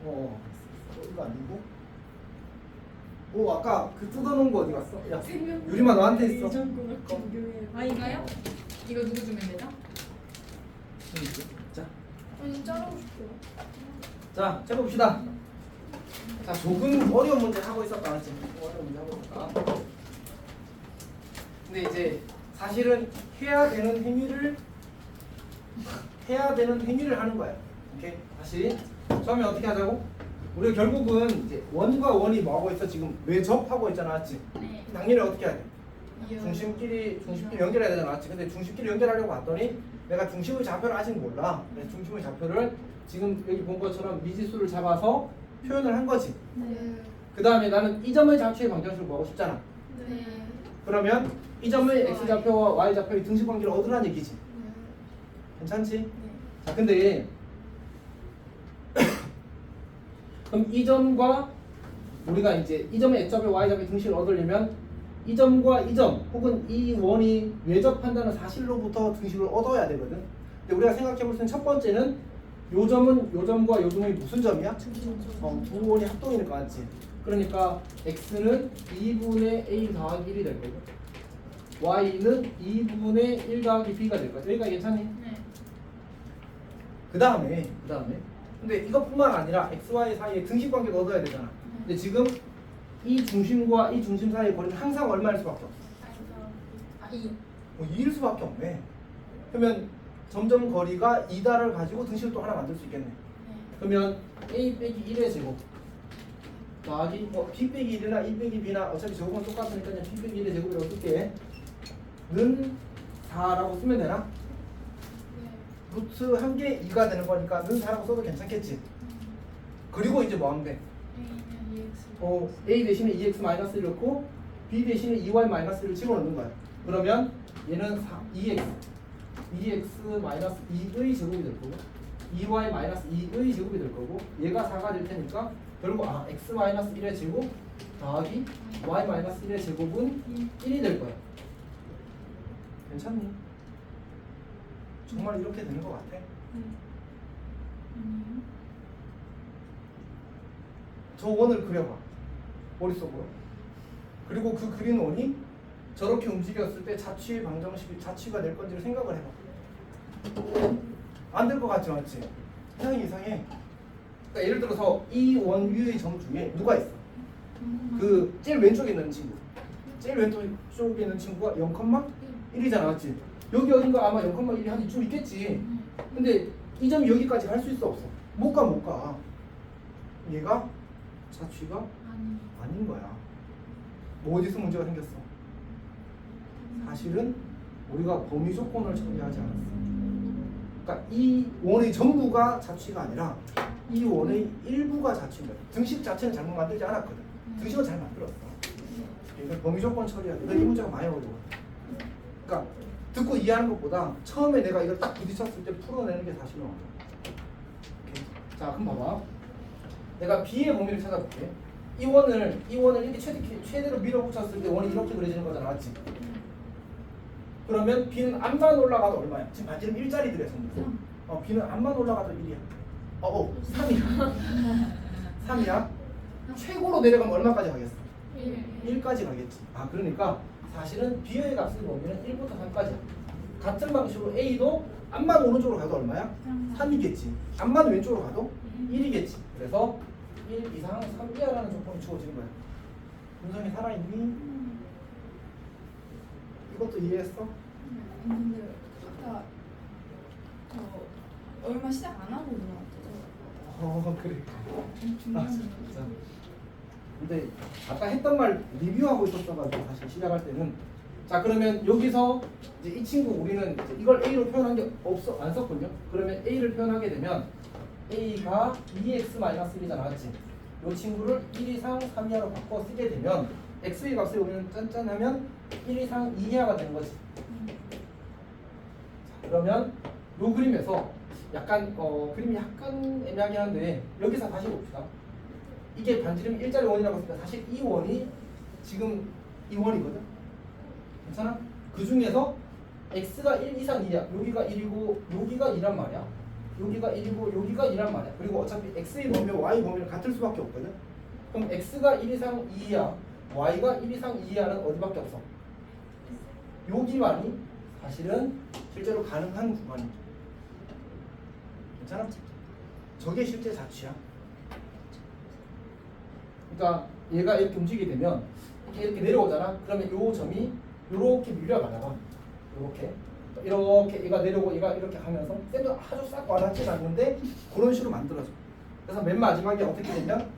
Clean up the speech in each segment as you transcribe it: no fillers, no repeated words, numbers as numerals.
이거 아니고. 아까 그 뜯어놓은 거 어디 갔어? 야, 유리마 너한테 있어. 아이가요? 이거 누구 주면 되죠? 자, 아니 자르고 싶어요. 자, 해봅시다. 자, 조금 어려운 문제 하고 있었다, 알았지? 어려운 문제 하고 있었다. 근데 이제 사실은 해야 되는 행위를 하는 거야. 오케이? 다시 처음에 어떻게 하자고? 우리가 결국은 이제 원과 원이 뭐하고 있어? 지금 외접하고 있잖아, 맞지? 네. 당연히 어떻게 해야 돼? 이요. 중심끼리 연결해야 되잖아, 맞지? 근데 중심끼리 연결하려고 봤더니 내가 중심의 좌표를 아직 몰라. 그래서 중심의 좌표를 지금 여기 본 것처럼 미지수를 잡아서 표현을 한 거지. 네. 그 다음에 나는 이 점의 좌표의 방정식을 구하고 싶잖아. 네. 그러면 이 점의 x 좌표와 y 좌표의 등식 관계를 얻으라는 얘기지. 네. 괜찮지? 네. 자, 근데 그럼 이 점과 우리가 이제 이 점의 x 좌표, y 좌표의 등식을 얻으려면 이 점과 이 점 혹은 이 원이 외접한다는 사실로부터 등식을 얻어야 되거든. 근데 우리가 생각해 볼 수 있는 첫 번째는 요 점은 요 점과 요 점이 무슨 점이야? 두 원이 합동이니까 맞지? 그러니까 x는 2분의 a 더하기 1이 될 거고 y는 2분의 1 더하기 b가 될 거야. 여기까지 괜찮니? 네. 그 다음에 근데 이것뿐만 아니라 x, y 사이에 등식 관계도 얻어야 되잖아. 근데 지금 이 중심과 이 중심 사이의 거리는 항상 얼마일 수밖에 없어? 아, 이. 2일 수밖에 없네. 그러면 점점 거리가 2다를 가지고 등식을 또 하나 만들 수 있겠네. 네. 그러면 a 빼기 1의 제곱 더하기 b 빼기 1이나 2 빼기 b나 어차피 제곱은 똑같으니까 그냥 b 빼기 1의 제곱을 어떻게 는 4라고 쓰면 되나? 루트 1개 2가 되는 거니까 는 4라고 써도 괜찮겠지. 그리고 이제 뭐 하면 돼? A는 EX. a 대신에 2x-1을 넣고 b 대신에 2y-1을 집어넣는 거야. 그러면 얘는 2x 2의 제곱이 될 거고 2y-2의 제곱이 될 거고 얘가 4가 될 테니까 결국 x-1의 제곱 더하기 y-1의 제곱은 1이 될 거야. 괜찮니? 정말 이렇게 되는 것 같아? 저 원을 그려봐. 머릿속으로. 그리고 그 그린 원이 저렇게 움직였을 때 자취의 방정식이 자취가 될 건지를 생각을 해봐. 안 될 것 같지 않지? 이상해. 그러니까 예를 들어서 이 원 위의 점 중에 누가 있어? 그 제일 왼쪽에 있는 친구. 제일 왼쪽에 있는 친구가 0,1이잖아, 맞지? 여기 어딘가 아마 0,1이 한 이쯤 있겠지. 근데 이 점이 여기까지 갈 수 있어 없어? 못 가. 얘가 자취가 아닌 거야. 뭐 어디서 문제가 생겼어? 사실은 우리가 범위 조건을 정리하지 않았어. 그러니까 이 원의 전부가 자취가 아니라 이 원의 일부가 자취인 거야. 등식 자체는 잘못 만들지 않았거든. 등식은 잘 만들었어. 그러니까 범위 조건 처리해야 돼. 이 문제가 많이 어려워. 그러니까 듣고 이해하는 것보다 처음에 내가 이걸 딱 부딪혔을 때 풀어내는 게 사실은 어려워. 자, 그럼 봐봐. 내가 b의 범위를 찾아볼게. 이 원을 이렇게 최대로 밀어붙였을 때 원이 이렇게 그려지는 거잖아, 맞지? 그러면 b는 앞만 올라가도 얼마야? 지금 반지름 1짜리들이야, 전부. b는 앞만 올라가도 1이야. 3이야. 3이야. 최고로 내려가면 얼마까지 가겠어? 1까지 가겠지. 그러니까 사실은 b의 값을 보면 1부터 3까지야. 같은 방식으로 a도 앞만 오른쪽으로 가도 얼마야? 3이겠지. 앞만 왼쪽으로 가도 1이겠지. 그래서 1 이상 3 이하라는 조건이 주어지는 거야. 문성이 살아있니? 이것도 이해했어? 근데 아까 얼마 시작 안 하고 나왔죠. 그래. 자, 근데 아까 했던 말 리뷰하고 있었어가지고 사실 시작할 때는 자, 그러면 여기서 이제 이 친구 우리는 이제 이걸 a로 표현한 게 안 썼군요. 그러면 a를 표현하게 되면 a가 2x-1이잖아, 맞지? 이 친구를 1 이상 3 이하로 바꿔 쓰게 되면 x의 값을 우리는 짠짠하면 1 이상 2 이하가 되는 거지. 자, 그러면 이 그림에서 약간 그림이 약간 애매하긴 한데 여기서 다시 봅시다. 이게 반지름 1짜리 원이라고 했으니까 사실 이 원이 지금 이 원이거든. 괜찮아? 그 중에서 x가 1 이상 2야. 여기가 1이고 여기가 2란 말이야. 여기가 1이고 여기가 2란 말이야. 그리고 어차피 x의 범위와 y 범위는 같을 수밖에 없거든. 그럼 x가 1 이상 2이야, y가 1 이상 2이야는 어디밖에 없어? 여기만이 사실은 실제로 가능한 구간이야. 괜찮아? 저게 실제 자취야. 그러니까 얘가 이렇게 움직이게 되면 이렇게 내려오잖아. 그러면 요 점이 이렇게 밀려가다가 이렇게 얘가 내려오고 얘가 이렇게 가면서 쌤도 아주 싹 와닿진 않는데 그런 식으로 만들어져. 그래서 맨 마지막에 어떻게 되면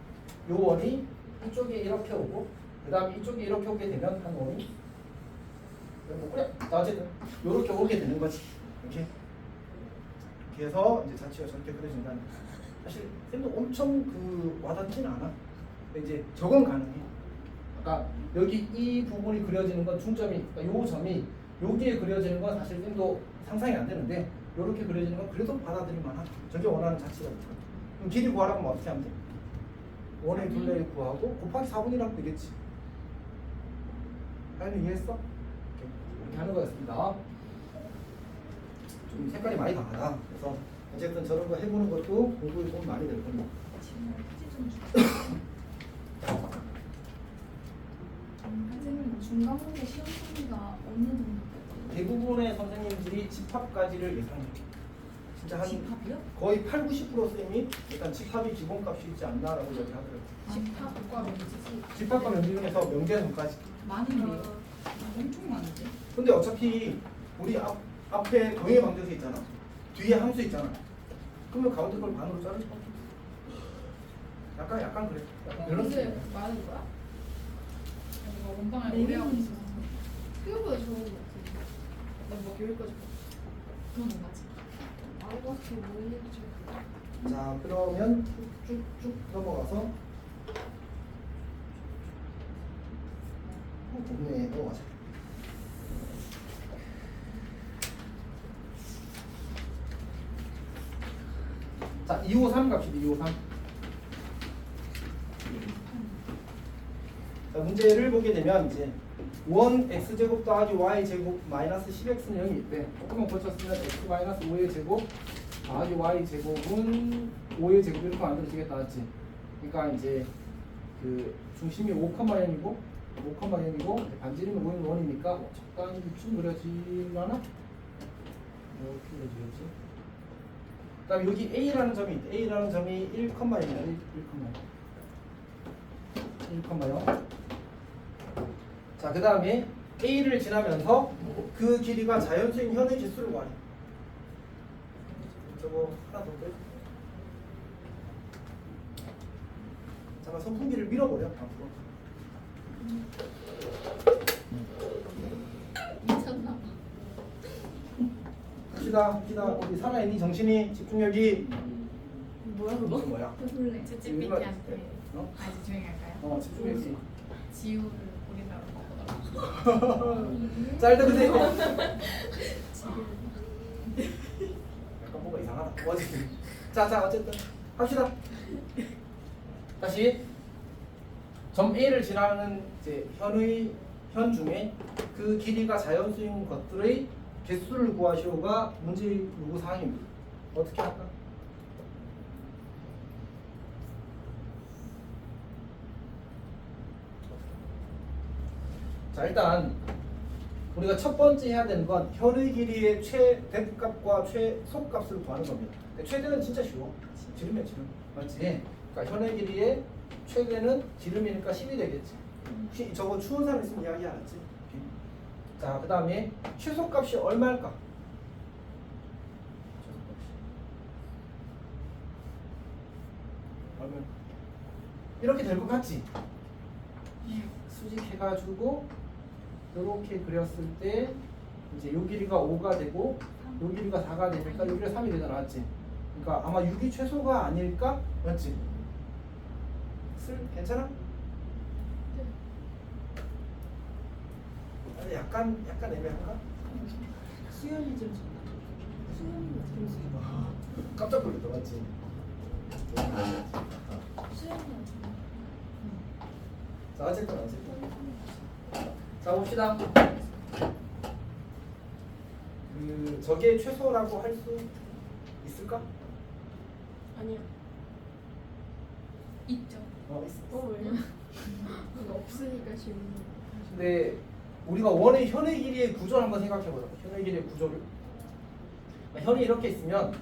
요 원이 이쪽에 이렇게 오고 그 다음에 이쪽에 이렇게 오게 되면 한 원이 그래. 자 어쨌든 요렇게 오게 되는 거지. 이렇게 해서 이제 자취가 저렇게 그려진다는 거야. 사실 쌤도 엄청 와닿진 않아. 근데 이제 적응 가능해. 그러니까 여기 이 부분이 그려지는 건 중점이, 그러니까 요 점이 여기에 그려지는 건 사실 쌤도 상상이 안 되는데 요렇게 그려지는 건 그래도 받아들일 만한 저게 원하는 자취가 있죠. 그럼 길이 구하라면 어떻게 하면 돼? 원의 둘레 구하고 곱하기 4분이라고 되겠지. 하연이 이해했어? 이렇게 하는 거였습니다. 좀 색깔이 많이 강하다. 그래서 어쨌든 저런 거 해보는 것도 공부에 도움 많이 될 겁니다. 선생님 중간고사 시험 범위가 어느 정도? 대부분의 선생님들이 집합까지를 예상해요. 진짜 한 집합이요? 거의 80~90% 쌤이 일단 집합이 기본값이 있지 않나라고 얘기하더라고요. 집합과 면지지. 집합과 면제 중에서 명제선까지. 많은데요? 엄청 많은데? 근데 어차피 우리 앞에 동해 방정식 있잖아. 뒤에 함수 있잖아. 그러면 가운데 걸 반으로 자를 수밖에 없어. 약간 그래. 약간 이런 근데 느낌. 많은 거야? 내가 원방을 네 오래 하고 개는 있어서. 생각보다 좋은 거 같아. 나뭐 여기까지 그건 못 맞지? 아이고스 뭐 얘기지? 자 그러면 쭉쭉 넘어가서 네 넘어가자. 자 253 갑시다. 253. 자 문제를 보게 되면 이제 원 x제곱 더하기 y제곱 마이너스 10x는 0이 있대. 조금만 고쳤으면 x 마이너스 5의 제곱 더하기 y제곱은 5의 제곱 이렇게 만들어지겠다. 맞지? 그러니까 이제 그 중심이 5,0이고 5,0이고 반지름이 5인 원이니까 적당히 대충 그려지려나? 이렇게 그려지겠지. 그 다음에 여기 a라는 점이 있대. a라는 점이 1,0입니다. 1,0. 자, 그 다음에 A를 지나면서 그 길이가 자연수인 현의 개수를 구하래. 저거 하나 더 빼. 잠깐 선풍기를 밀어버려 앞으로. 미쳤나 봐. 합시다. 우리 살아있니? 정신이? 집중력이? 뭐야 이거 그거? 뭐야? 해볼래. 챗GPT한테 어? 아직 조용히 할까요? 집중력이. 지우를 우리나라로 바꿔달라고. 짤 근데 약간 뭔가 이상하다. 어쨌든 자 어쨌든 합시다. 다시 점 A를 지나는 이제 현 중에 그 길이가 자연수인 것들의 개수를 구하시오가 문제 요구 사항입니다. 어떻게 할까? 자 일단 우리가 첫 번째 해야 되는 건 현의 길이의 최대값과 최소값을 구하는 겁니다. 근데 최대는 진짜 쉬워. 지름이야 지름. 맞지? 그러니까 현의 길이의 최대는 지름이니까 10이 되겠지. 저거 추운 사람 있으면 이야기 알았지? 자 그 다음에 최소값이 얼마일까? 얼마? 이렇게 될 것 같지? 수직해가지고 이렇게 그렸을 때 이제 요 길이가 5가 되고 요 길이가 4가 되니까 여기가 3이 되잖아. 맞지? 그러니까 아마 6이 최소가 아닐까? 맞지? 괜찮아? 아니, 약간 애매한가? 수연이 좀 수연이가 들었어. 깜짝 놀랐다. 맞지? 수연이가 자 어쨌든 자 봅시다. 그 저게 최소라고 할 수 있을까? 아니요. 있죠. 있어. 왜요? 이거 없으니까 질문. 근데 우리가 원의 현의 길이의 구조를 한번 생각해보자. 현의 길이의 구조를. 현이 이렇게 있으면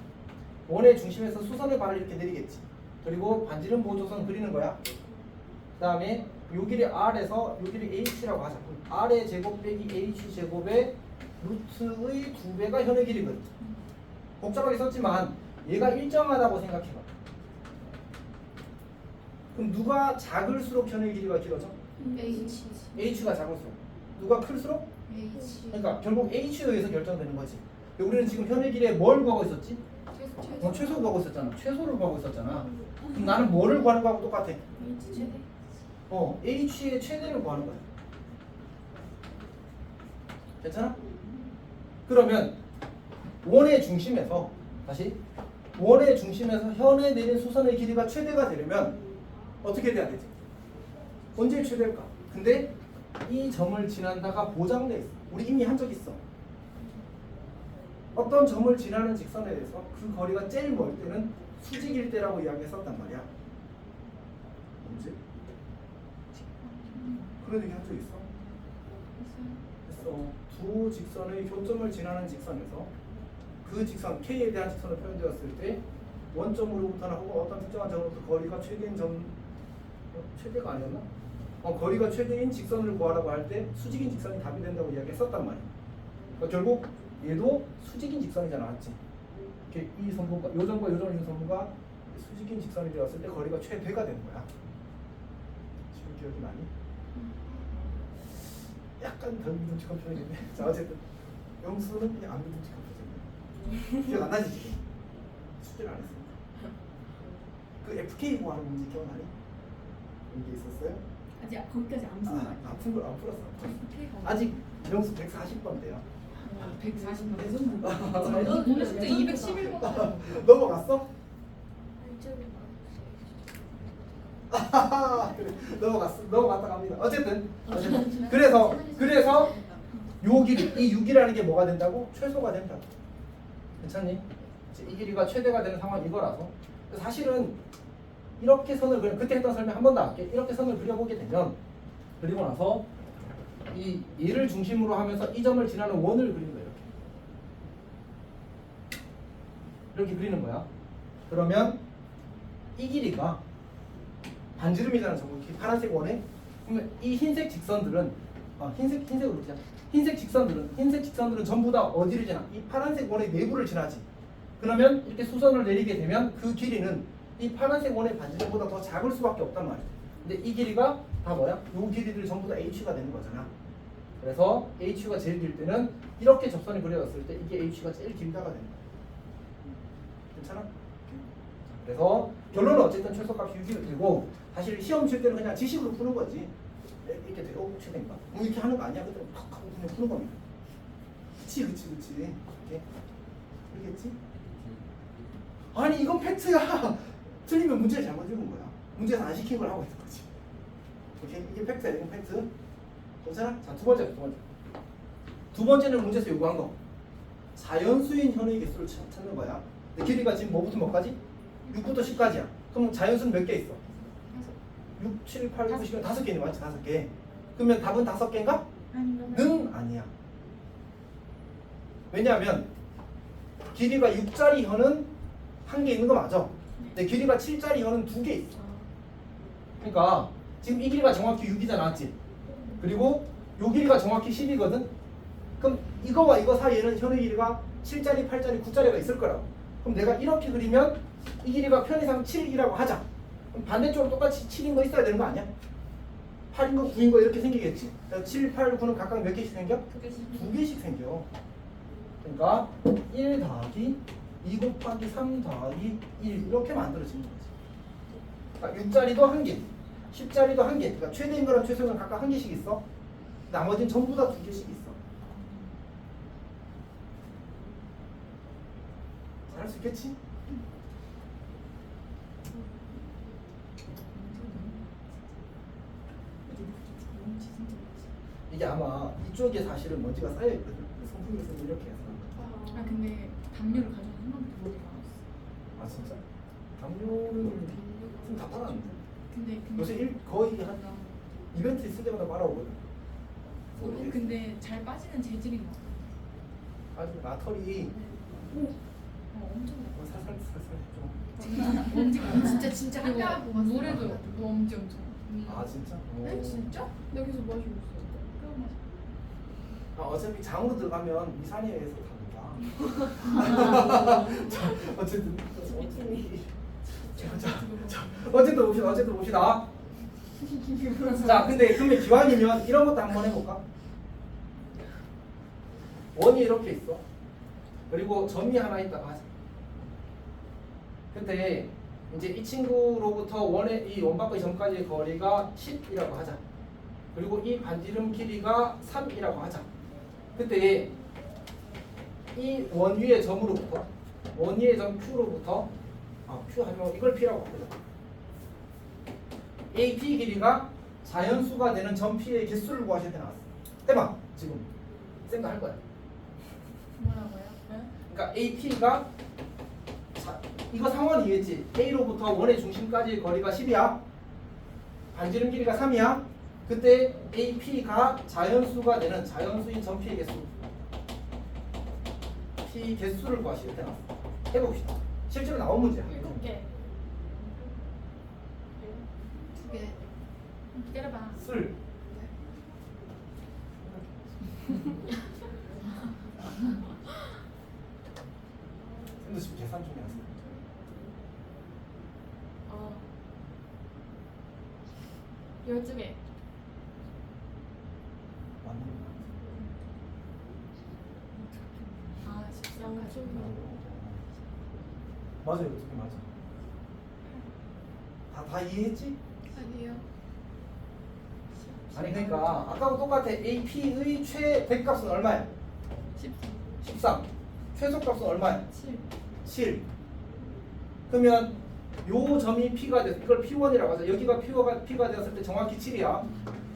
원의 중심에서 수선의 발을 이렇게 내리겠지. 그리고 반지름 보조선 그리는 거야. 그 다음에 요 길이 R에서 요 길이 H라고 하자. R의 제곱 빼기 H 제곱의 루트의 2배가 현의 길이거든. 복잡하게 썼지만 얘가 일정하다고 생각해봐. 그럼 누가 작을수록 현의 길이가 길어져? H. H가 작을수록. 누가 클수록? H. 그러니까 결국 H에 의해서 결정되는 거지. 우리는 지금 현의 길이에 뭘 구하고 있었지? 최소 구하고 있었잖아. 최소를 구하고 있었잖아. 그럼 나는 뭐를 구하는 거하고 똑같아? H 최대. H의 최대를 구하는 거야. 괜찮아? 그러면 원의 중심에서 다시 원의 중심에서 현에 내린 수선의 길이가 최대가 되려면 어떻게 돼야 되지? 언제 최대일까? 근데 이 점을 지난다가 보장돼 있어. 우리 이미 한 적 있어. 어떤 점을 지나는 직선에 대해서 그 거리가 제일 멀 때는 수직일 때라고 이야기했었단 말이야. 언제? 그런 얘기 한 적 있어? 했어. 두 직선의 교점을 지나는 직선에서 그 직선 K에 대한 직선으로 표현되었을 때 원점으로부터나 혹은 어떤 특정한 점으로부터 거리가 최대인 점 최대가 아니었나? 거리가 최대인 직선을 구하라고 할 때 수직인 직선이 답이 된다고 이야기했었단 말이야. 그러니까 결국 얘도 수직인 직선이잖아, 맞지? 이렇게 이 선분과 요 점과 요 점의 선분과 수직인 직선이 되었을 때 거리가 최대가 되는 거야. 지금 기억이 나니? 약간 덜 믿음직한 표현인데. 자, 어쨌든 영수는 그냥 안 믿음직한 표현이야. 기억 안 나지 지금? 숙제를 안 했으니까. 그 FK 구하는 문제 기억나니? 이게 있었어요? 아직 거기까지 안 쓴 거 아니야? 안 풀었어. 아직 영수 140번대요. 140만. 레전드. 너 오늘 숙제 211번. 넘어갔어? 알죠. 그래, 넘어갔다 갑니다. 어쨌든 그래서 요 길이 이 6이라는 게 뭐가 된다고? 최소가 된다고. 괜찮니? 이제 이 길이가 최대가 되는 상황이 이거라서 사실은 이렇게 선을 그려 그때 했던 설명 한 번 더 할게. 이렇게 선을 그려보게 되면 그리고 나서 이 얘를 중심으로 하면서 이 점을 지나는 원을 그리는 거예요. 이렇게 그리는 거야. 그러면 이 길이가 반지름이잖아. 정확히 파란색 원에. 그러면 이 흰색 직선들은 흰색으로 그리자. 흰색 직선들은 전부 다 어디를 지나? 이 파란색 원의 내부를 지나지. 그러면 이렇게 수선을 내리게 되면 그 길이는 이 파란색 원의 반지름보다 더 작을 수밖에 없단 말이야. 근데 이 길이가 다 뭐야? 요 길이들이 전부 다 H가 되는 거잖아. 그래서 H가 제일 길 때는 이렇게 접선이 그려졌을 때 이게 H가 제일 길다가 되는 거야. 괜찮아? 그래서 결론은 어쨌든 최소값이 6이 되고 사실 시험 칠 때는 그냥 지식으로 푸는 거지. 이렇게 돼요. 최대인가? 이렇게 하는 거 아니야? 그때 팍 하고 그냥 푸는 겁니다. 그치. 이렇게. 그러겠지? 아니 이건 팩트야. 틀리면 문제를 잘못 읽은 거야. 문제에서 안 시킨 걸 하고 있는 거지. 오케이? 이게 팩트야. 이건 팩트. 괜찮아? 자, 두 번째는 문제에서 요구한 거. 자연수인 현의 개수를 찾는 거야. 근데 길이가 지금 뭐부터 뭐까지? 6부터 10까지야. 그럼 자연수는 몇 개 있어? 6, 7, 8, 9, 10은 5개네. 맞지? 5개. 그러면 답은 5개인가? 는 아니야. 왜냐하면 길이가 6짜리 현은 1개 있는 거 맞아. 근데 길이가 7짜리 현은 2개 있어. 그러니까 지금 이 길이가 정확히 6이잖아. 맞지? 그리고 요 길이가 정확히 10이거든. 그럼 이거와 이거 사이에는 현의 길이가 7짜리, 8짜리, 9짜리가 있을 거라고. 그럼 내가 이렇게 그리면 이 길이가 편의상 7이라고 하자. 그럼 반대쪽으로 똑같이 7인 거 있어야 되는 거 아니야? 8인 거, 9인 거 이렇게 생기겠지? 7, 8, 9는 각각 몇 개씩 생겨? 2개씩 생겨. 그러니까 1 더하기 2 곱하기 3 더하기 1 이렇게 만들어지는 거지. 그러니까 6짜리도 1개, 10짜리도 1개. 그러니까 최대인 거랑 최소인 각각 1개씩 있어. 나머지는 전부 다 2개씩 있어. 잘할 수 있겠지? 이게 아마 이쪽에 사실은 먼지가 쌓여있거든. 성품에서는 이렇게 해서. 아 근데 담요를 가져서 한 번도 못 나왔어. 아 진짜? 담요는 지금 다 팔았는데 근데 요새 거의 한 이벤트 있을 때마다 빨아오거든. 근데 잘 빠지는 재질인 것 같아요. 아주 마털이 엄청 살살 좀. 엄지가 진짜 그리고 한가하 보고 왔어요. 노래도 엄지 엄청. 아 진짜? 네? 진짜? 나 계속 마시고 있어. 그거 맞아. 어차피 장으로 들어가면 미산에서 다른다. 어쨌든 어쨌든 봅시다. 자, 근데 그러면 기왕이면 이런 것도 한번 해볼까? 원이 이렇게 있어. 그리고 점이 하나 있다고 하자. 근데 이제 이 친구로부터 원의 이 원바퀴 점까지의 거리가 10이라고 하자. 그리고 이 반지름 길이가 3이라고 하자. 그때 이 원 위의 점으로부터 원 위의 점 Q로부터 Q 하면 이걸 P라고 하자. AP 길이가 자연수가 되는 점 P의 개수를 구하셔야 돼 나왔어. 해봐 지금 쌤도 할 거야. 뭐라고요? 네? 그러니까 AP가 이거 상원 이해했지? A로부터 원의 중심까지의 거리가 10이야. 반지름 길이가 3이야. 그때 AP가 자연수가 되는 자연수인 점 P의 개수. P 개수를 구하셔야 돼 나왔어. 해봅시다. 실제로 나온 문제야. 7개. 2개. 때려봐. 쓸. 쌤도 지금 계산 중이라서. 12개. 맞는 거 아, 13가지. 맞아요, 어떻게 맞아? 다 이해했지? 아니요. 아니 그러니까 아까하고 똑같아. AP의 최대값은 얼마야? 13. 최소값은 얼마야? 7. 그러면 요 점이 P가 돼서 이걸 P1이라고 하자. 여기가 P가 되었을 때 정확히 7이야.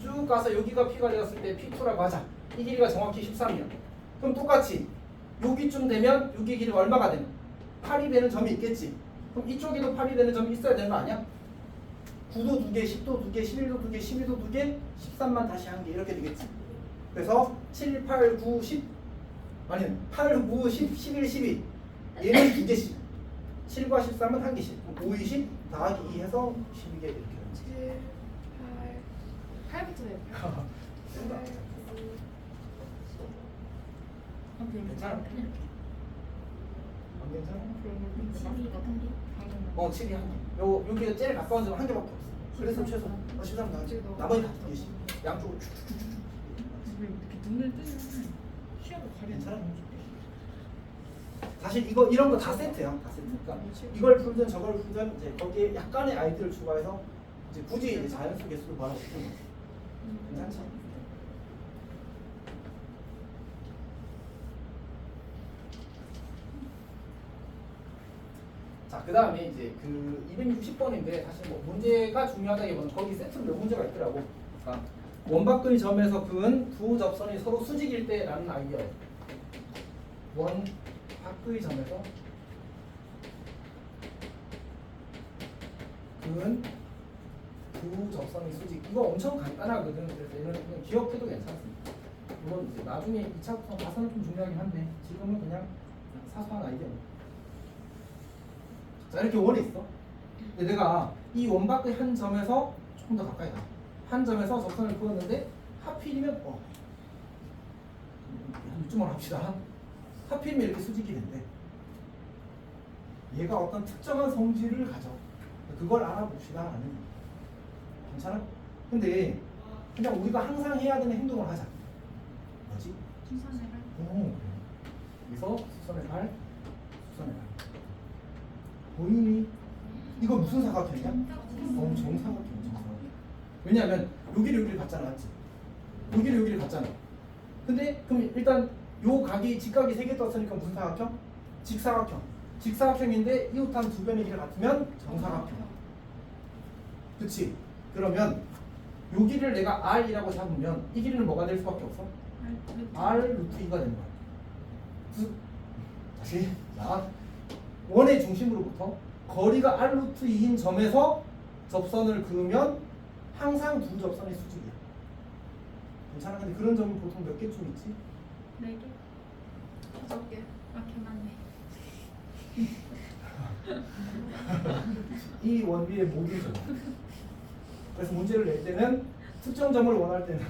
쭉 가서 여기가 P가 되었을 때 P2라고 하자. 이 길이가 정확히 13이야. 그럼 똑같이 여기쯤 되면 여기 길이가 얼마가 되나? 8이 되는 점이 있겠지. 그럼 이쪽에도 8이 되는 점이 있어야 되는 거 아니야? 9도 2개, 10도 2개, 11도 2개, 12도 2개, 13만 다시 1개 이렇게 되겠지. 그래서 7, 8, 9, 10 아니 8, 9, 10, 11, 12 얘는 2개씩 7과 13은 1개씩 5, 20 더하기 2 해서 12개 이렇게 되는 7, 8, 8부터 내. 괜찮아? 안 괜찮아? 7이 한 개. 7이 1개. 여기가 제일 가까운 점은 1개밖에 없어. 그래서 최소 13 더하기 나머지 다 2개씩 양쪽으로 쭉쭉쭉쭉. 이렇게 눈을 뜨면 시야가 괜찮아? 가리는. 사실 이런 거 다 세트야. 다 세트. 그러니까 이걸 풀든 저걸 풀든 이제 거기에 약간의 아이디어를 추가해서 이제 굳이 이제 자연수 개수를 말하고 싶은 거지. 괜찮지? 자, 그 다음에 이제 그 260번인데 사실 뭐 문제가 중요하다기보다는 거기 세트로 몇 문제가 있더라고. 그러니까 원바퀴 점에서 그은 두 접선이 서로 수직일 때라는 아이디어예요. 원바퀴 점에서 그은 두 접선이 수직. 이거 엄청 간단하거든. 그래서 얘는 그냥 기억해도 괜찮습니다. 물론 이제 나중에 2차부터 가서는 좀 중요하긴 한데 지금은 그냥 사소한 아이디어입니다. 자, 이렇게 원이 있어. 근데 내가 이 원바퀴 한 점에서 조금 더 가까이 가. 한 점에서 접선을 그었는데 하필이면 한 이쯤으로 합시다. 하필이면 이렇게 수직이 된대. 얘가 어떤 특정한 성질을 가져. 그걸 알아봅시다. 라는 얘기. 괜찮아? 근데 그냥 우리가 항상 해야 되는 행동을 하자. 뭐지? 수선을 할. 여기서 수선의 발, 수선의 발. 보이니? 이거 무슨 사각형이야? 정사각형. 왜냐하면 여기를 갔잖아, 맞지? 여기를 갔잖아. 근데 그럼 일단 요 각이 직각이 3개 떴으니까 무슨 사각형? 직사각형. 직사각형인데 이웃한 두 변의 길이 같으면 정사각형. 그치? 그러면 요 길이를 내가 R이라고 잡으면 이 길이는 뭐가 될 수밖에 없어? R 루트 2가 되는 거야. 다시. 자, 원의 중심으로부터 거리가 r 루트 2인 점에서 접선을 그으면 항상 두 접선의 수직이야. 괜찮아? 근데 그런 점이 보통 몇 개쯤 있지? 4개. 5개. 아, 개 많네. 이 원비의 모든 점. 그래서 문제를 낼 때는 특정 점을 원할 때는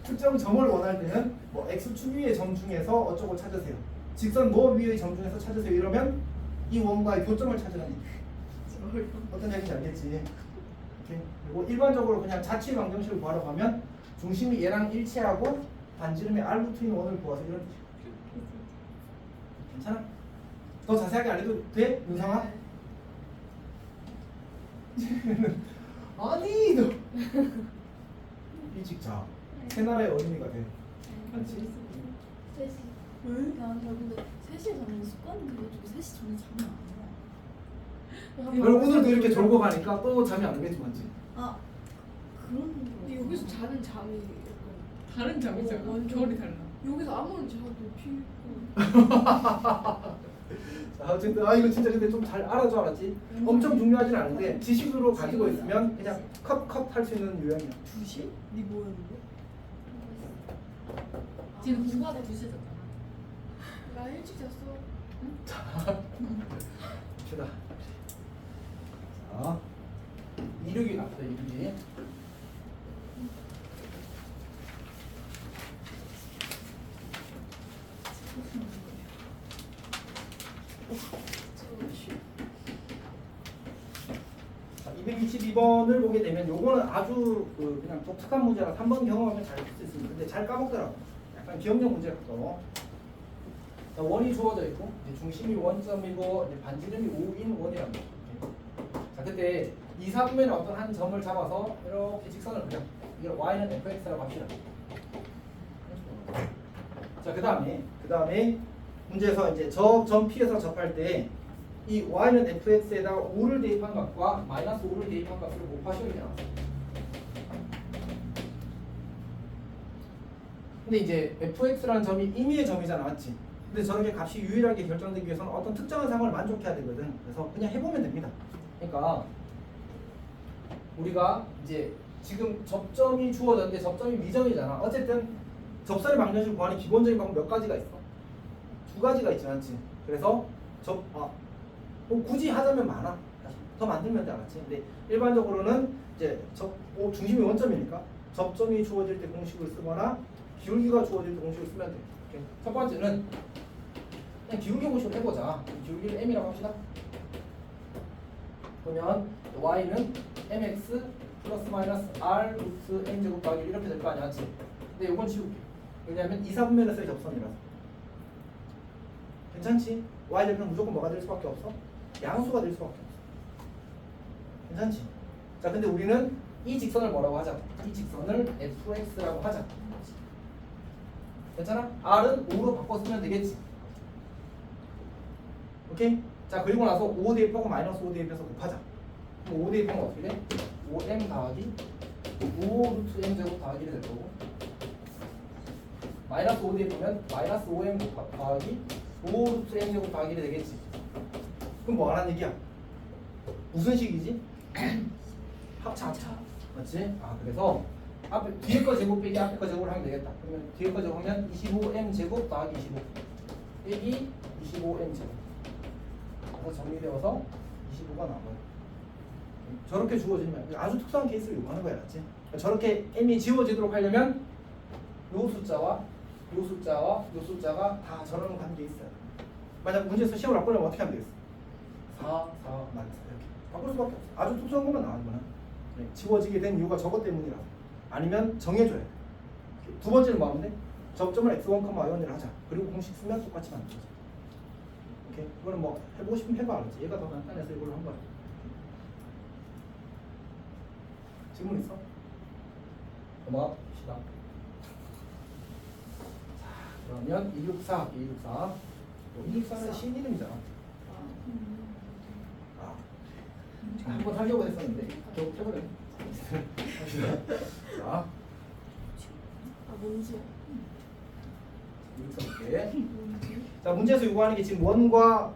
특정 점을 원할 때는 뭐 x축 위의 점 중에서 어쩌고 찾으세요. 직선 뭐 위의 점 중에서 찾으세요. 이러면 이 원과의 교점을 찾으라는 얘기. 어떤 얘기인지 알겠지? 오케이. 그리고 일반적으로 그냥 자취 방정식을 구하러 가면 중심이 얘랑 일치하고 반지름의 r 루트인 원을 구하서 이런 뜻이야. 괜찮아? 더 자세하게 안 해도 돼? 윤상아? 아니 너 일찍 자. 새 나라의 어린이가 돼. 그렇지? 3시. 야, 근데 3시에 자는 습관이 돼가지고 3시 전에 자면 안 와. 그럼 오늘도 이렇게 졸고 가니까 또 잠이 안 오겠지 맞지? 아, 그런 근데 거. 여기서 자는 잠이 약간 다른 점이잖아. 완전- 결이 달라. 여기서 아무리 자도 피고. 자, 어쨌든 이거 진짜 근데 좀 잘 알아줘 알았지? 엄청 중요하진 않은데 지식으로 가지고 있으면 그냥 컵 할 수 있는 유형이야. 2시? 네 뭐였는데? 지금 공부하다 2시에 잤잖아. 나 일찍 잤어. 봅시다. 자, 이륙이 갑시다. 이륙이. 자, 262번을 보게 되면 요거는 아주 그냥 독특한 문제라 3번 경험하면 잘 풀 수 있습니다. 근데 잘 까먹더라고. 약간 기억력 문제 같고. 자, 원이 주어져 있고 이제 중심이 원점이고 이제 반지름이 5인 원이라는 거죠. 자, 그때 2, 4분면의 어떤 한 점을 잡아서 이렇게 직선을 그려. 이걸 y는 fx라고 합시다. 자, 그다음에 문제에서 이제 저 점 P에서 접할 때 이 y는 fx에다가 5를 대입한 값과 마이너스 5를 대입한 값을 곱하시면 돼요. 근데 이제 fx라는 점이 임의의 점이잖아, 맞지? 근데 저렇게 값이 유일하게 결정되기 위해서는 어떤 특정한 상황을 만족해야 되거든. 그래서 그냥 해보면 됩니다. 그러니까 우리가 이제 지금 접점이 주어졌는데 접점이 미정이잖아. 어쨌든 접선의 방정식을 구하는 기본적인 방법 몇 가지가 있어? 2가지가 있지 않지? 그래서 굳이 하자면 많아. 더 만들면 돼, 알았지? 근데 일반적으로는 이제 중심이 원점이니까 접점이 주어질 때 공식을 쓰거나 기울기가 주어질 때 공식을 쓰면 돼. 오케이. 첫 번째는 그냥 기울기 공식을 해보자. 기울기를 m이라고 합시다. 그러면 y는 mx 플러스 마이너스 r 루트 m 제곱 더하기 이렇게 될 거 아니야, 맞지? 근데 이건 지울게. 왜냐하면 2, 4분면에서의 접선이라서. 괜찮지? y 대표는 무조건 뭐가 될 수밖에 없어? 양수가 될 수밖에 없어. 괜찮지? 자, 근데 우리는 이 직선을 뭐라고 하자? 이 직선을 fx라고 하자. 괜찮아? r은 5로 바꿔 쓰면 되겠지. 오케이? 자, 그리고 나서 5 대입하고 마이너스 5 대입해서 곱하자. 그럼 5 대입하면 어떻게 돼? 5m 더하기 5 루트 m 제곱 더하기 1이 될 거고, 마이너스 5 대입하면 마이너스 5m 더하기 5 루트 m 제곱 더하기 1이 되겠지. 그럼 뭐 하라는 얘기야? 무슨 식이지? 합차. 맞지? 아, 그래서 앞에 뒤에 거 제곱 빼기 앞에 거 제곱을 하면 되겠다. 그러면 뒤에 거 제곱하면 25m 제곱 더하기 25 빼기 25m 제곱. 그래서 정리되어서 25가 나와요. 저렇게 주어지면 아주 특수한 케이스를 요구하는 거야, 맞지? 저렇게 m이 지워지도록 하려면 요 숫자와 요 숫자와 요 숫자가 다 저런 관계에 있어요. 만약 문제에서 시험을 안 보려면 어떻게 하면 되겠어? 4, 4, 마이너스 이렇게 바꿀 수밖에 없어. 아주 특수한 것만 나오는 거는 지워지게 된 이유가 저것 때문이라. 아니면 정해줘야 돼. 두 번째는 뭐 하면 돼? 접점을 x1, y1을 하자. 그리고 공식 쓰면 똑같이 만들자. 오케이? 이거는 뭐 해보고 싶으면 해봐, 알았지? 얘가 더 간단해서 이걸로 한 거야. 질문 있어? 넘어갑시다. 자, 그러면 264, 264. 264는 신 이름이잖아. 한번 하려고 했었는데 결국 해버려. 자, 뭔지. 이렇게. 자, 문제에서 요구하는 게 지금 원과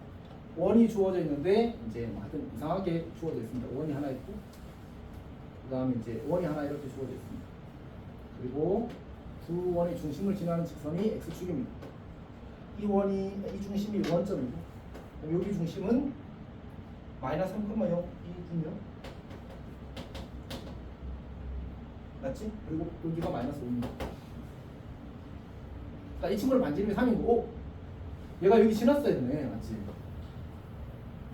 원이 주어져 있는데 이제 뭐 하여튼 이상하게 주어져 있습니다. 원이 하나 있고 그 다음에 이제 원이 하나 이렇게 주어져 있습니다. 그리고 두 원의 중심을 지나는 직선이 x축입니다. 이 중심이 원점이고 여기 중심은 마이너스 3,0이군요. 맞지? 그리고 여기가 마이너스 5입니다. 자, 이 친구를 반지름이 3인 거고 얘가 여기 지났어야 되네. 맞지?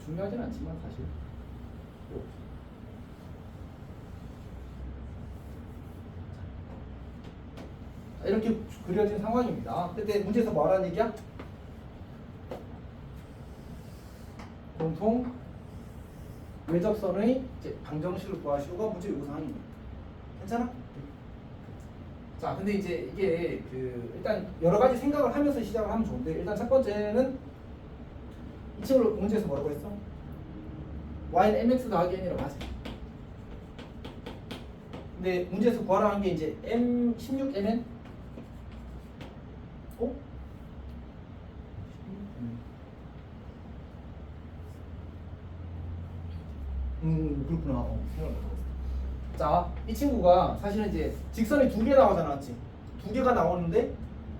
중요하진 않지만 사실 자, 이렇게 그려진 상황입니다. 그때 문제에서 뭐라는 얘기야? 공통 외접선의 이제 방정식을 구하시오가 문제 요구사항입니다. 괜찮아? 자, 근데 이제 이게 일단 여러 가지 생각을 하면서 시작을 하면 좋은데 일단 첫 번째는 이 친구를 문제에서 뭐라고 했어? y는 mx 더하기 n이라고 하지. 근데 문제에서 구하라는 게 이제 m 16mn 어? 그렇구나. 생각을 못하고 있어. 자, 이 친구가 사실은 이제 직선이 두 개 나오잖아, 맞지? 두 개가 나오는데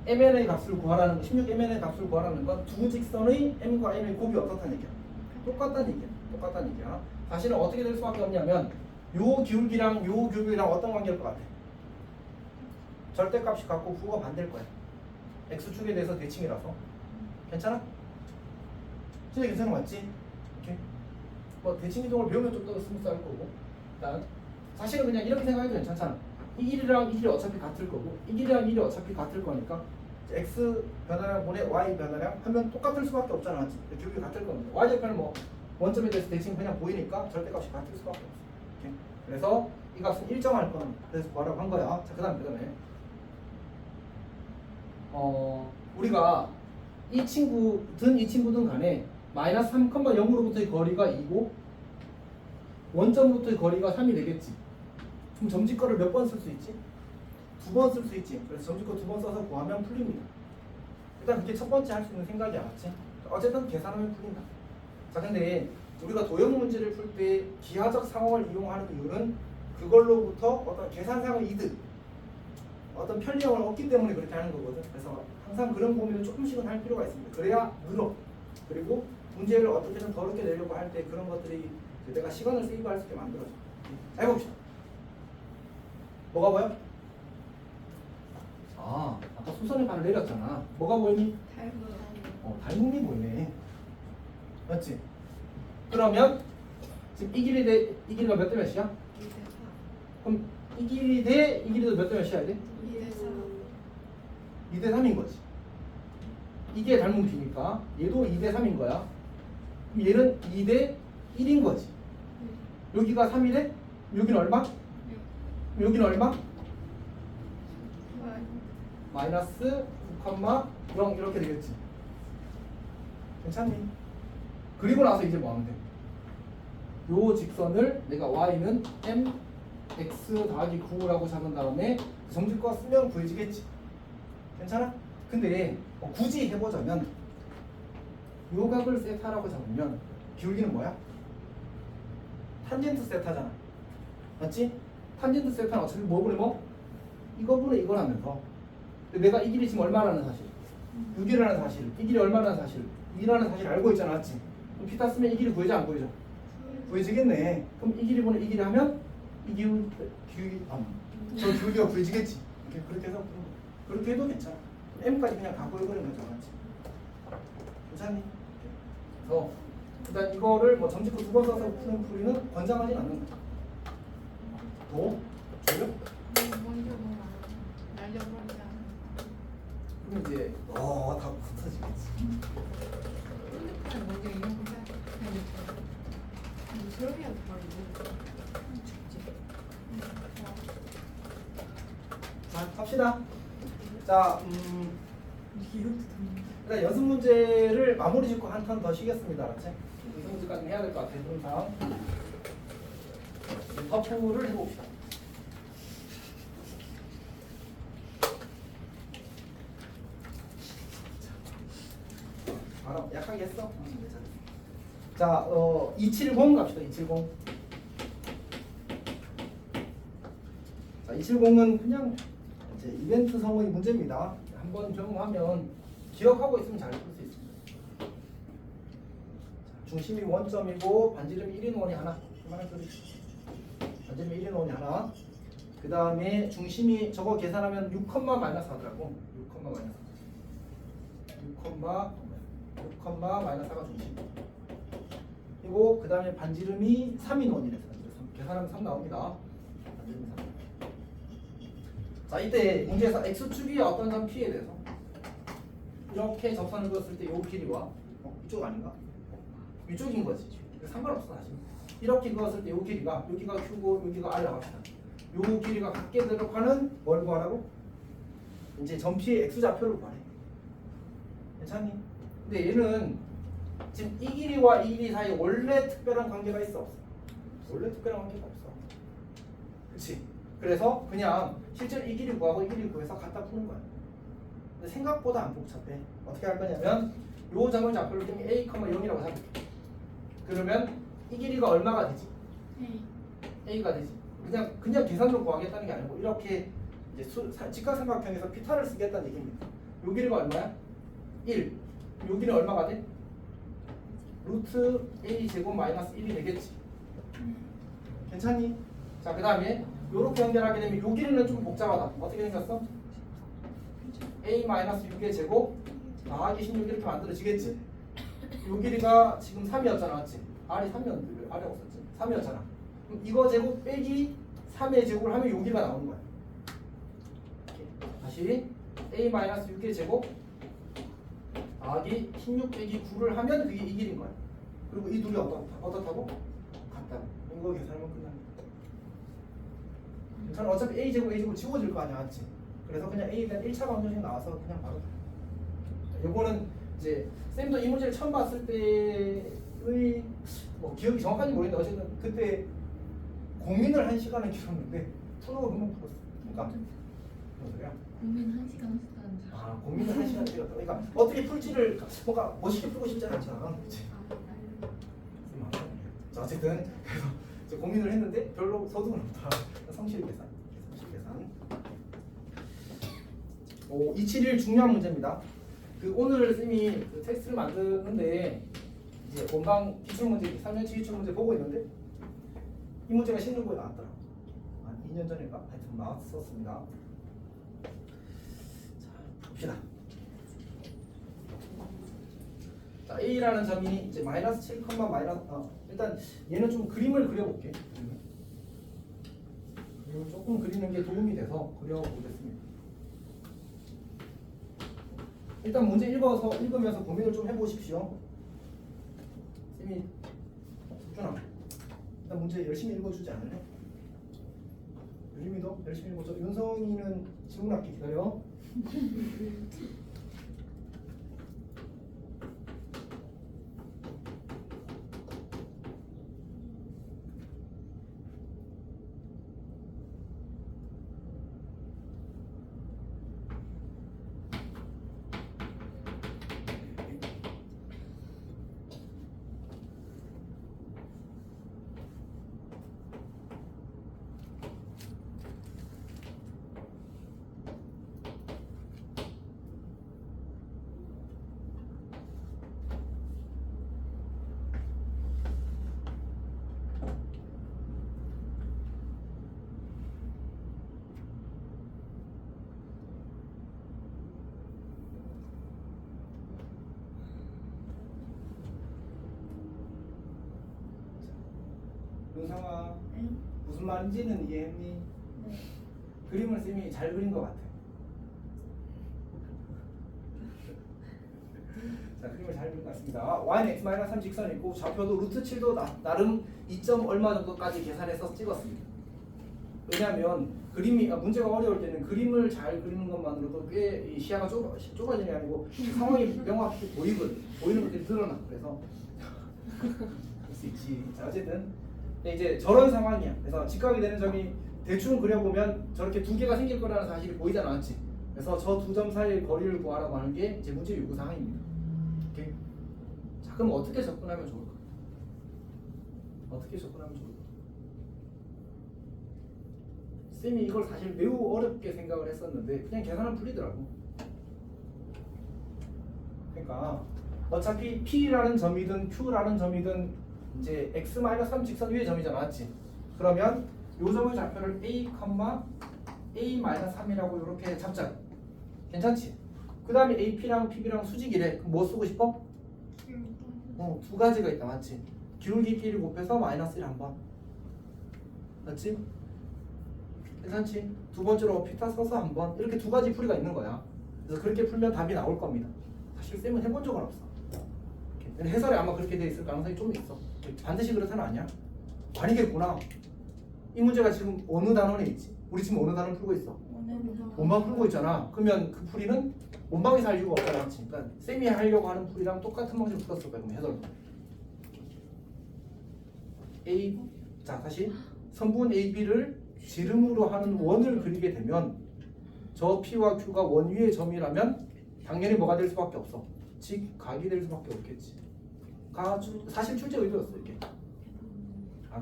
mn의 값을 구하라는 거, 16mn의 값을 구하라는 건 두 직선의 m과 n의 곱이 어떻다는 얘기야? 똑같다는 얘기야. 똑같다는 얘기야. 사실은 어떻게 될 수밖에 없냐면 요 기울기랑 요 기울기랑 어떤 관계일 것 같아? 절대값이 같고 부호가 반대일 거야. x축에 대해서 대칭이라서. 괜찮아? 진짜 괜찮은 거 맞지? 오케이. 뭐 대칭 이동을 배우면 좀 더 스무스할 거고. 일단 사실은 그냥 이렇게 생각해도 괜찮잖아. 이 길이랑 이 길이 어차피 같을 거고 이 길이랑 이 길이 어차피 같을 거니까 x 변화량 분의 y 변화량 하면 똑같을 수밖에 없잖아, 맞지? 기울기 같을 겁니다. y 절편은 뭐 원점에 대해서 대칭 그냥 보이니까 절대값이 같을 수밖에 없어. 오케이? 그래서 이 값은 일정할 겁니다. 그래서 뭐라고 한 거야? 자, 그다음에 우리가 이 친구든 간에 마이너스 3,0으로부터의 거리가 2고 원점으로부터의 거리가 3이 되겠지. 그럼 점집거를 몇 번 쓸 수 있지? 2번 쓸 수 있지. 그래서 점집거 2번 써서 구하면 풀립니다. 일단 그게 첫 번째 할 수 있는 생각이야, 맞지? 어쨌든 계산하면 풀린다. 자, 근데 우리가 도형 문제를 풀 때 기하적 상황을 이용하는 이유는 그걸로부터 어떤 계산상의 이득, 어떤 편리함을 얻기 때문에 그렇게 하는 거거든. 그래서 항상 그런 고민을 조금씩은 할 필요가 있습니다. 그래야 늘어. 그리고 문제를 어떻게든 더 어렵게 내려고 할 때 그런 것들이 내가 시간을 세이브할 수 있게 만들어줘. 자, 해봅시다. 뭐가 보여? 아, 아까 수선의 반을 내렸잖아. 뭐가 보이니? 닮음이 보이네. 맞지? 그러면 지금 이 길이가 몇 대 몇이야? 그럼 이 길이 대 이 길이도 몇 대 몇이야 돼? 2대 3인 거지. 이게 닮은 비니까 얘도 2대 3인 거야. 그럼 얘는 2대 1인 거지. 여기가 3이래? 여기는 얼마? 여기는 얼마? 마이너스 9,0 이렇게 되겠지. 괜찮니? 그리고 나서 이제 뭐 하면 돼? 요 직선을 내가 y는 m x 더하기 9라고 잡은 다음에 정직과 쓰면 구해지겠지. 괜찮아? 근데 굳이 해보자면 요 각을 세타라고 잡으면 기울기는 뭐야? 탄젠트 세타잖아. 맞지? 탄젠트 세타는 어차피 뭐 분의 뭐? 이거 분의 이거라면서. 근데 내가 이 길이 지금 얼마라는 사실, 6이라는 사실, 이 길이 얼마라는 사실, 2라는 사실 알고 있잖아, 맞지? 그럼 피타 쓰면 이 길이 구해져 안 구해져? 구해지겠네. 그럼 이 길이 분의 이 길이 하면 이 저 기울기가 구해지겠지. 그렇게 해서 그렇게 해도 괜찮아. m까지 그냥 다 구해버리면 되죠, 맞지? 괜찮니? 그래서 일단 이거를 뭐 점집구 2번 써서 푸는 풀이는 권장하진 않는 거죠. 더 줘요? 날려버리자. 그럼 이제 다 붙어지겠지. 핸드폰 먼저 이런 거 해야 돼. 저렇게 하면 바로 자, 갑시다. 자, 일단 연습 문제를 마무리 짓고 한 턴 더 쉬겠습니다. 알았지? 연습 문제까지 해야 될 것 같아요. 그럼 다음 퍼프를 해봅시다. 알아, 약하게 했어? 괜찮아. 자, 270 갑시다. 270. 자, 270은 그냥 이제 이벤트 성의 문제입니다. 한번 적용하면 기억하고 있으면 잘 풀 수 있습니다. 자, 중심이 원점이고 반지름이 1인 원이 하나. 그만한 소리. 반지름이 1인 원이 하나. 그 다음에 중심이 저거 계산하면 6, 마이너스 하더라고. 6, 마이너스. 6, 마이너스 4가 중심. 그리고 그 다음에 반지름이 3인 원이래요. 계산하면 3 나옵니다. 반지름이 3. 자, 이때 문제에서 x축이 어떤 점 p에 대해서 이렇게 접선을 그었을 때 요 길이와 이쪽 아닌가? 이쪽인 거지. 상관없어 사실. 이렇게 그었을 때 요 길이가 여기가 q고 여기가 r 나갑시다. 요 길이가 같게 되도록하는 뭘 구하라고? 이제 점피의 x좌표를 구하래. 괜찮니? 근데 얘는 지금 이 길이와 이 길이 사이에 원래 특별한 관계가 있어 없어? 원래 특별한 관계가 없어. 그치? 그래서 그냥 실제로 이 길이 구하고 이 길이 구해서 갖다 푸는 거야. 근데 생각보다 안 복잡해. 어떻게 할 거냐면 요 점을 좌표를 떼면 a, 0이라고 잡을게. 그러면 이 길이가 얼마가 되지? a가 되지. 그냥 계산으로 구하겠다는 게 아니고 이렇게 이제 직각삼각형에서 피타를 쓰겠다는 얘기입니다. 요 길이가 얼마야? 1. 요 길이 얼마가 돼? 루트 a 제곱 마이너스 1이 되겠지. 괜찮니? 자, 그 다음에 요렇게 연결하게 되면 요 길이는 좀 복잡하다. 어떻게 생겼어? a 마이너스 6의 제곱 더하기 16 이렇게 만들어지겠지. 요 길이가 지금 3이었잖아, 맞지? r이 3이었는데 왜 r이 없었지? 3이었잖아. 그럼 이거 제곱 빼기 3의 제곱을 하면 요 길이가 나오는 거야. 다시 a 마이너스 6의 제곱 더하기 16 빼기 9를 하면 그게 이 길인 거야. 그리고 이 둘이 어떻다고? 같다고. 이거 계산하면 끝납니다. 저는 어차피 a 제곱 지워질 거 아니야, 맞지? 그래서 그냥 a에 대한 1차 방정식 나와서 그냥 바로. 요거는 이제 쌤도 이 문제를 처음 봤을 때의 뭐 기억이 정확한지 모르겠는데 어쨌든 그때 고민을 한 시간을 길었는데 푸는 거 금방 풀었어. 그러니까 무슨 소리야? 고민 1시간 했다는 줄. 아, 고민을 한 시간 길었다. 그러니까 어떻게 풀지를 뭔가 멋있게 풀고 싶지 않잖아. 그치? 자, 어쨌든 그래서 이제 고민을 했는데 별로 서두는 없다. 성실 계산. 271 중요한 문제입니다. 그 오늘 쌤이 그 텍스트를 만드는데 이제 본방 기출 문제, 3년치 기출 문제 보고 있는데 이 문제가 신문고에 나왔더라고. 한 2년 전인가 하여튼 나왔었습니다. 자, 봅시다. 자, A라는 점이 이제 마이너스 7, 일단 얘는 좀 그림을 그려볼게. 그림을 조금 그리는 게 도움이 돼서 그려보겠습니다. 일단 문제 읽으면서 고민을 좀 해보십시오. 쌤이 석준아, 일단 문제 열심히 읽어주지 않을래? 유림이도 열심히 읽어줘. 윤성이는 질문할게. 기다려. 윤성아, 응? 무슨 말인지는 이해했니? 네. 그림을 쌤이 잘 그린 것 같아. 자, 그림을 잘 그린 것 같습니다. y는 x-3 직선이 있고 좌표도 루트 7도 나름 2점 얼마 정도까지 계산해서 찍었습니다. 왜냐하면 그림이 문제가 어려울 때는 그림을 잘 그리는 것만으로도 꽤 이 시야가 좁아지는 게 아니고 상황이 명확히 보이는 것들이 드러나. 그래서 그럴 수 있지. 자, 어쨌든 근데 이제 저런 상황이야. 그래서 직각이 되는 점이 대충 그려보면 저렇게 두 개가 생길 거라는 사실이 보이잖아, 맞지? 그래서 저 두 점 사이의 거리를 구하라고 하는 게 제 문제 요구 사항입니다. 오케이? 자, 그럼 어떻게 접근하면 좋을까? 어떻게 접근하면 좋을까? 쌤이 이걸 사실 매우 어렵게 생각을 했었는데 그냥 계산하면 풀리더라고. 그러니까 어차피 P라는 점이든 Q라는 점이든 이제 x-3 직선 위의 점이잖아, 맞지? 그러면 요 점의 좌표를 a, a-3이라고 이렇게 잡자. 괜찮지? 그 다음에 AP랑 PB랑 수직이래. 그럼 뭐 쓰고 싶어? 두 가지가 있다, 맞지? 기울기끼리 곱해서 -1 한번. 맞지? 괜찮지? 두 번째로 피타 써서 한번. 이렇게 두 가지 풀이가 있는 거야. 그래서 그렇게 풀면 답이 나올 겁니다. 사실 쌤은 해본 적은 없어. 이렇게. 해설에 아마 그렇게 돼 있을 가능성이 좀 있어. 반드시 그렇다는 아니야. 아니겠구나. 이 문제가 지금 어느 단원에 있지? 우리 지금 어느 단원 풀고 있어? 원방 풀고 있잖아. 그러면 그 풀이는 원방에서 할 이유가 없잖아. 그러니까 쌤이 하려고 하는 풀이랑 똑같은 방식으로 풀었을 거야. 그럼 해설. A 자 다시 선분 AB를 지름으로 하는 원을 그리게 되면 저 P와 Q가 원 위의 점이라면 당연히 뭐가 될 수밖에 없어. 직각이 될 수밖에 없겠지. 사실 출제 의도였어 이게.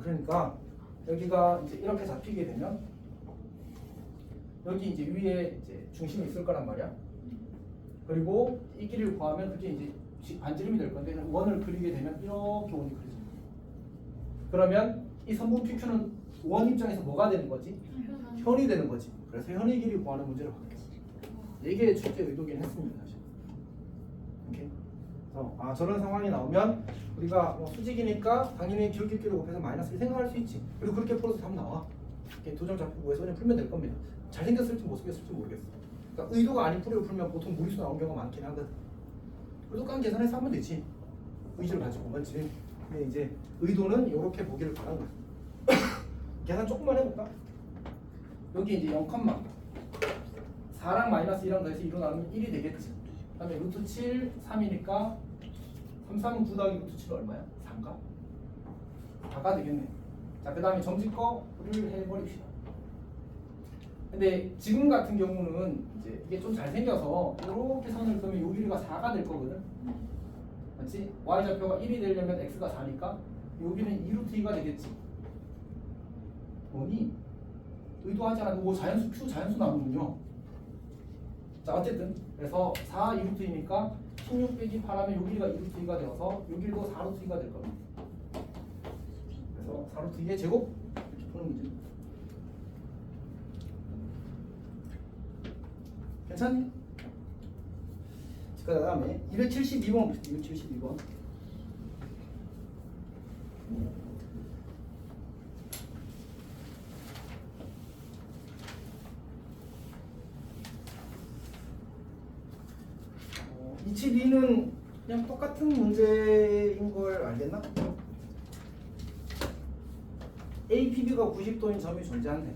그러니까 여기가 이제 이렇게 잡히게 되면 여기 이제 위에 이제 중심이 있을 거란 말이야. 그리고 이 길이를 구하면 그게 이제 반지름이 될 건데 원을 그리게 되면 이렇게 원이 그려집니다. 그러면 이 선분 PQ는 원 입장에서 뭐가 되는 거지? 현이 되는 거지. 그래서 현의 길이 구하는 문제를 받겠지. 이게 출제 의도긴 했습니다. 사실. 오케이. 그래서 저런 상황이 나오면 우리가 수직이니까 당연히 기울기끼리 곱해서 마이너스를 생각할 수 있지. 그리고 그렇게 풀어서 답 나와. 이렇게 두 점 잡고 구해서 그냥 풀면 될 겁니다. 잘생겼을지 못생겼을지 모르겠어. 그러니까 의도가 아닌 풀이를 풀면 보통 무리수 나온 경우가 많긴 하거든. 의도감 계산해서 하면 되지. 의지를 가지고 맞지. 근데 이제 의도는 이렇게 보기를 바라는 거야. 계산 조금만 해볼까? 여기 이제 0, 4랑 마이너스 1랑 더해서 2로 나누면 1이 되겠지. 그 다음에 루트 7, 3이니까 3, 3은 9 더하기 루트 7은 얼마야? 4인가? 4가 되겠네. 자, 그 다음에 점집 거를 해버립시다. 근데 지금 같은 경우는 이제 이게 좀 잘생겨서 이렇게 선을 그으면 요 길이가 4가 될 거거든. 맞지? y좌표가 1이 되려면 x가 4니까 여기는 2루트 2가 되겠지. 뭐니? 의도하지 않아도 뭐 자연수 Q 자연수 나오는군요. 자 어쨌든 그래서 4 2루트 2니까 16 빼기 8하면 요 길이가 2루트 2가 되어서 요 길이도 4루트 2가 될 겁니다. 그래서 4루트 2의 제곱 이렇게 푸는 문제입니다. 괜찮니? 그 다음에 272번 봅시다. 272번. 이치D는 그냥 똑같은 문제인 걸 알겠나? APB가 90도인 점이 존재한대.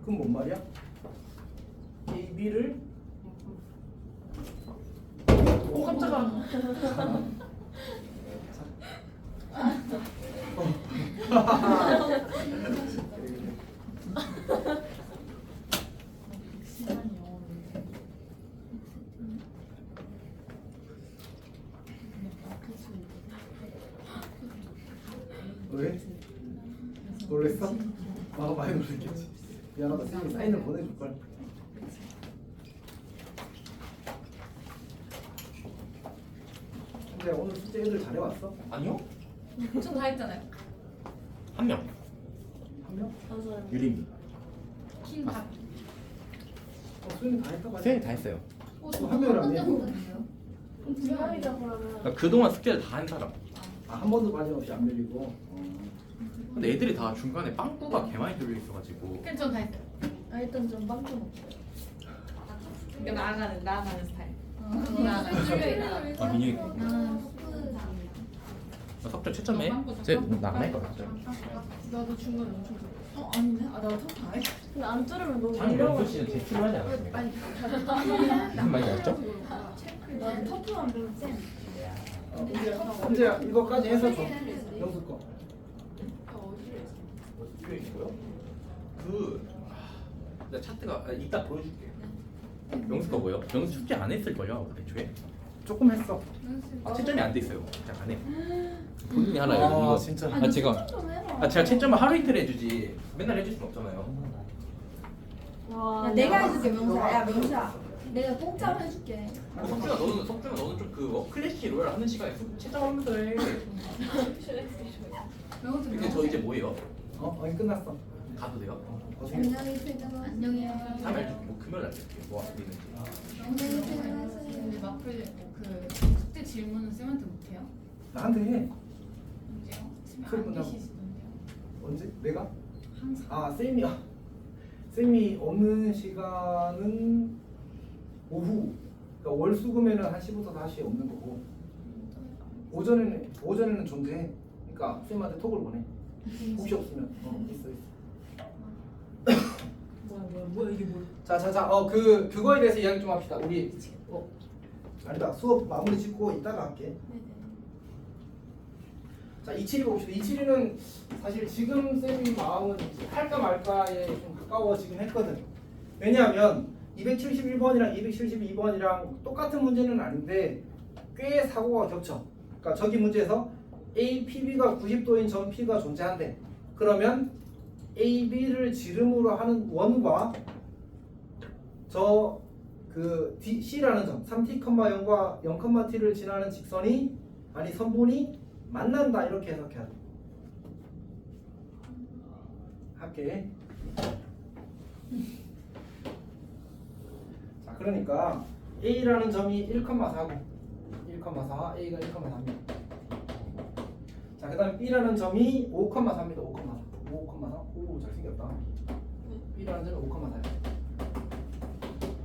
그럼 뭔 말이야? AB를 오 깜짝아. 왜? 놀랬어? 많이 놀랬겠지. 미안하다. 쌤이 사인을 보내줄걸. 근데 오늘 숙제 애들 잘해왔어? 아니요? 좀 다 했잖아요. 한 명. 한 명? 유림이. 킹밥. 수현이 다 했다 맞아? 수현이 다 했어요. 한 명이라며? 그럼 두 명이다 그러면. 그러니까 그동안 숙제를 다 한 사람. 한 번도 빠짐없이 안 밀리고. 근데 애들이 다 중간에 빵꾸가 개 많이 들려 있어가지고. 그냥 전다 했어요. 일단 좀 빵좀 먹어요. 그러니까 나아가는 스타일. 아 민영이. 나 석절 채점해. 쟤 나가네. 나도 중간에 엄청 좋아. 아니네. 나도 안 해. 근데 안 들으면 너무 아니 이러고. 명수 씨는 제출을 하지 않았습니까? 아니 무슨 말인지 알죠? 나도 터프만 보면 쌤. 현재야 이거까지 해서 줘. 영수 거. 어디에 있고요? 나 차트가 이따 보여줄게. 명수 거 뭐요? 명수 숙제 안 했을 걸요 애초에. 조금 했어. 아 채점이 안 돼 있어요. 약간에 본인이 하나요. 이거 진짜. 아, 제가- 좀 해라. 아 제가 채점을 하루 이틀 해주지 맨날 해줄 순 없잖아요. 야, 내가 해줄게 명수야. 야 명수야. 내가 공짜로 해줄게. 석준아 너는 좀 그 클래식 로얄 하는 시간에 채점하면서 해. 근데 저 이제 뭐예요? 아니 끝났어. 가도 돼요? 어떻게? 안녕히 퇴근하세요. 안녕히. 3일 뭐 금요일 날 줄게요. 뭐 하고 있는지. 안녕히 퇴근하세요. 근데 마플 그 숙제 질문은 쌤한테 못해요? 나한테 해. 언제요? 쌤이 소리 안 끝나고. 계시던데요? 언제? 내가? 항상. 쌤이 없는 시간은 오후. 그러니까 월수금에는 1시부터 4시에 없는 거고 오전에는 존재해. 그러니까 쌤한테 톡을 보내. 혹시 없으면 있어. 뭐야 이게 뭐야? 자, 그거에 대해서 이야기 좀 합시다. 우리 아니다. 수업 마무리 짓고 이따가 할게. 네네. 자, 272 봅시다. 272는 사실 지금 쌤이 마음은 이제 할까 말까에 좀 가까워지긴 했거든. 왜냐하면 271번이랑 272번이랑 똑같은 문제는 아닌데 꽤 사고가 겹쳐. 그러니까 저기 문제에서 A, PB가 90도인 점 P가 존재한대. 그러면 A, B를 지름으로 하는 원과 저 그 C라는 점 3t,0과 0,t를 지나는 직선이 아니 선분이 만난다 이렇게 해석해야 돼. 할게. 자, 그러니까 A라는 점이 1,4고 1,4, A가 1,3이야. 자, 그다음에 B라는 점이 5,4입니다. 5,4. 오, 잘생겼다. B라는 점이 5,4야.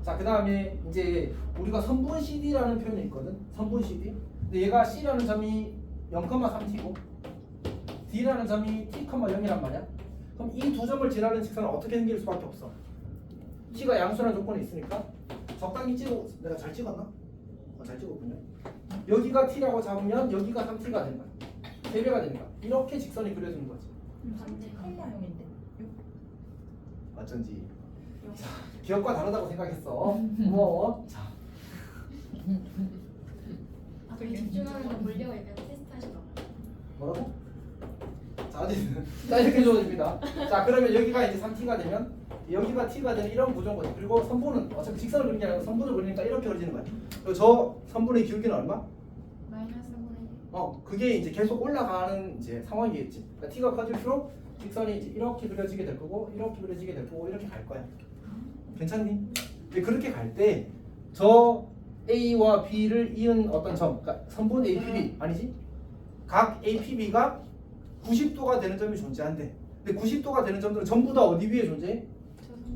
자, 그다음에 이제 우리가 선분 CD라는 표현이 있거든. 선분 CD. 근데 얘가 C라는 점이 0,3t고 D라는 점이 t,0이란 말이야. 그럼 이 두 점을 지나는 직선은 어떻게 생길 수밖에 없어. t가 양수라는 조건이 있으니까 적당히 찍어. 내가 잘 찍었나? 잘 찍었군요. 여기가 t라고 잡으면 여기가 3t가 되는 거야. 3배가 되는 거야. 이렇게 직선이 그려지는 거지. 반대 컬러형인데. 어쩐지. 자, 기억과 다르다고 생각했어. 고마워. 자, 저희 집중하는 물려 약간 테스트하시더라고요. 뭐라고? 자, 어쨌든 자, 이렇게 주어집니다. 자, 그러면 여기가 이제 3t가 되면 여기가 t가 되는 이런 구조인 거죠. 그리고 선분은 어차피 직선을 그리는 게 아니라 선분을 그리니까 이렇게 그려지는 거야. 그리고 저 선분의 기울기는 얼마? 마이너스 3분의 그게 이제 계속 올라가는 이제 상황이겠지. 그러니까 t가 커질수록 직선이 이제 이렇게 그려지게 될 거고 이렇게 그려지게 될 거고 이렇게 갈 거야. 괜찮니? 근데 그렇게 갈 때 저 A와 B를 이은 어떤 점, 그러니까 선분 APB 아니지? 각 APB가 90도가 되는 점이 존재한대. 근데 90도가 되는 점들은 전부 다 어디 위에 존재해?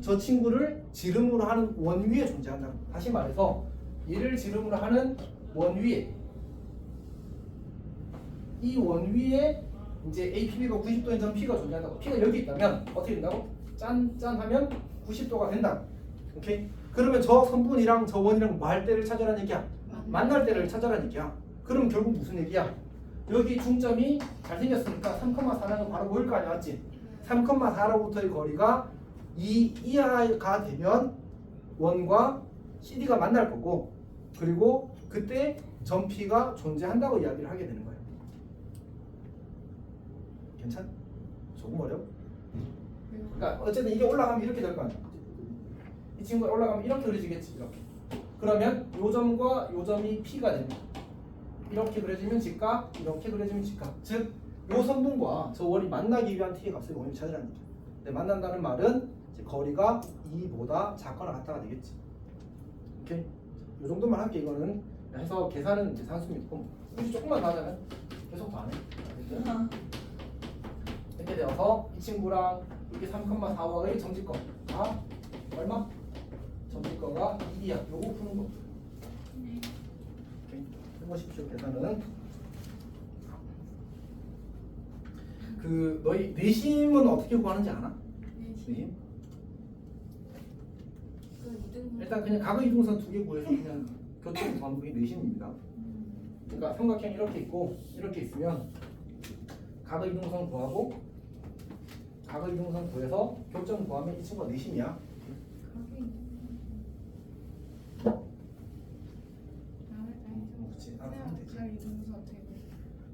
저 친구를 지름으로 하는 원 위에 존재한다. 다시 말해서 얘를 지름으로 하는 원 위에 이 원 위에 이제 APB가 90도인 점 P가 존재한다고. P가 여기 있다면 어떻게 된다고? 짠짠 하면 90도가 된다. 오케이? 그러면 저 선분이랑 저 원이랑 뭐 할 때를 찾아라는 얘기야? 만날 때를 찾아라는 얘기야. 그럼 결국 무슨 얘기야? 여기 중점이 잘생겼으니까 3,4는 바로 모일 거 아니야, 맞지? 3,4로부터의 거리가 2 이하가 되면 원과 CD가 만날 거고, 그리고 그때 점 P가 존재한다고 이야기를 하게 되는 거예요. 괜찮? 조금 어려워? 그러니까 어쨌든 이게 올라가면 이렇게 될 거 아니야. 이 친구가 올라가면 이렇게 그려지겠지. 이렇게. 그러면 요 점과 요 점이 P가 됩니다. 이렇게 그려지면 직각, 이렇게 그려지면 직각. 즉, 요 선분과 저 원이 만나기 위한 t의 값을 원을 찾으라는 거죠. 근데 만난다는 말은 이제 거리가 2보다 작거나 같다가 되겠지. 오케이? 요 정도만 할게. 이거는 해서 계산은 이제 산수입니다. 굳이 조금만 더 하자면 계속 더 안 해. 이렇게 되어서 이 친구랑 이게 3,4와의 정직거 얼마? 정직거가 2이야. 요거 푸는 거. 오케이. 해보십시오. 계산은. 그 너희 내심은 어떻게 구하는지 아나? 내심? 일단 그냥 각의 이동선 2개 구해서 그냥 교점 구하는 게 내심입니다. 그러니까 삼각형 이렇게 있고 이렇게 있으면 각의 이동선 구하고 각의 이동선 구해서 교점 구하면 이 친구가 내심이야.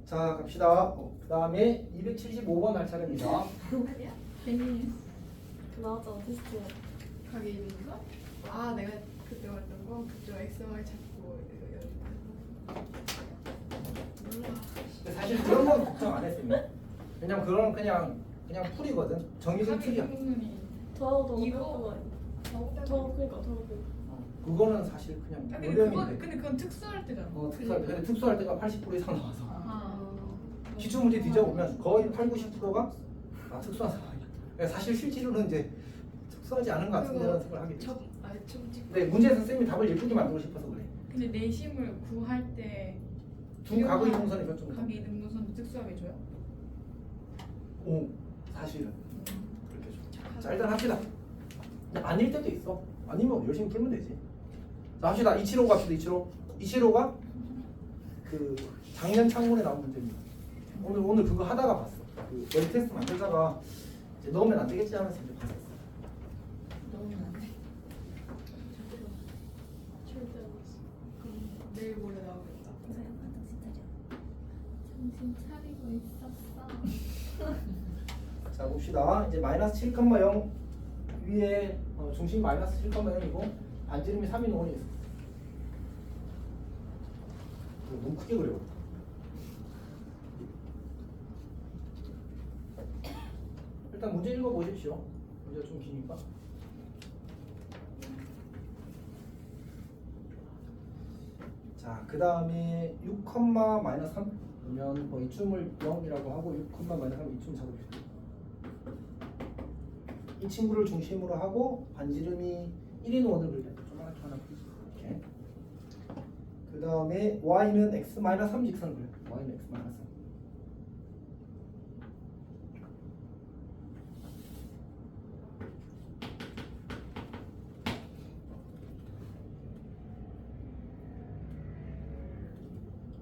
자 갑시다. 그 다음에 275번 할 차례입니다. 땡. 나왔잖아 테스트. 가게 이름가 아 내가 그때 말했던 거 그쪽 XY 찾고 몰라. 근데 사실 그런 건 걱정 안 했습니다. 왜냐면 그건 그냥 풀이거든. 정의는 가게 풀이야. 이름이 더 이거? 더 그러니까 더 그. 그거는 사실 그냥 아, 근데 그건 요령인데. 근데 그건 특수할 때잖아. 특수할 때 근데 특수할 때가 80% 이상 나와서 아. 기출 문제 뒤져보면 거의 8, 90%가 특수한 상황이야. 그러니까 사실 실제로는 이제 특수하지 않은 것 같은데라는 생각을 하게 돼. 근데 문제에서 쌤이 답을 예쁘게 만들고 싶어서 그래. 근데 내심을 구할 때 두 가구 이동선이 몇 종? 가게 이동선도 특수하게 줘요? 오, 사실은 그렇게 줘. 자 일단 합시다. 근데 아닐 때도 있어. 아니면 열심히 풀면 되지. 자 합시다. 275 갑시다. 275. 275가 그 작년 창문에 나온 문제입니다. 오늘 그거 하다가 봤어. 그 머리 테스트 만들다가 이제 넣으면 안 되겠지 하면서 이제 봤었어. 넣으면 안 돼. 절대 안 했어. 내일 모레 나오겠다. 정신 차리고 있었어. 자 봅시다. 이제 마이너스 7,0 위에 중심 마이너스 7,0이고 반지름이 3인 5이 있어. 너무 크게 그려. 일단 문제 읽어 보십시오. 문제가 좀 기니까. 자, 그 다음에 6, 마이너스 3 그러면 이춤을 0이라고 하고 6, 마이너스 3 이춤 잡아주세요. 이 친구를 중심으로 하고 반지름이 1인 원을 그리겠다. 조그맣게 하나 이렇게. 그 다음에 y는 x 마이너스 3 직선을 그려. y는 x 마이너스 3.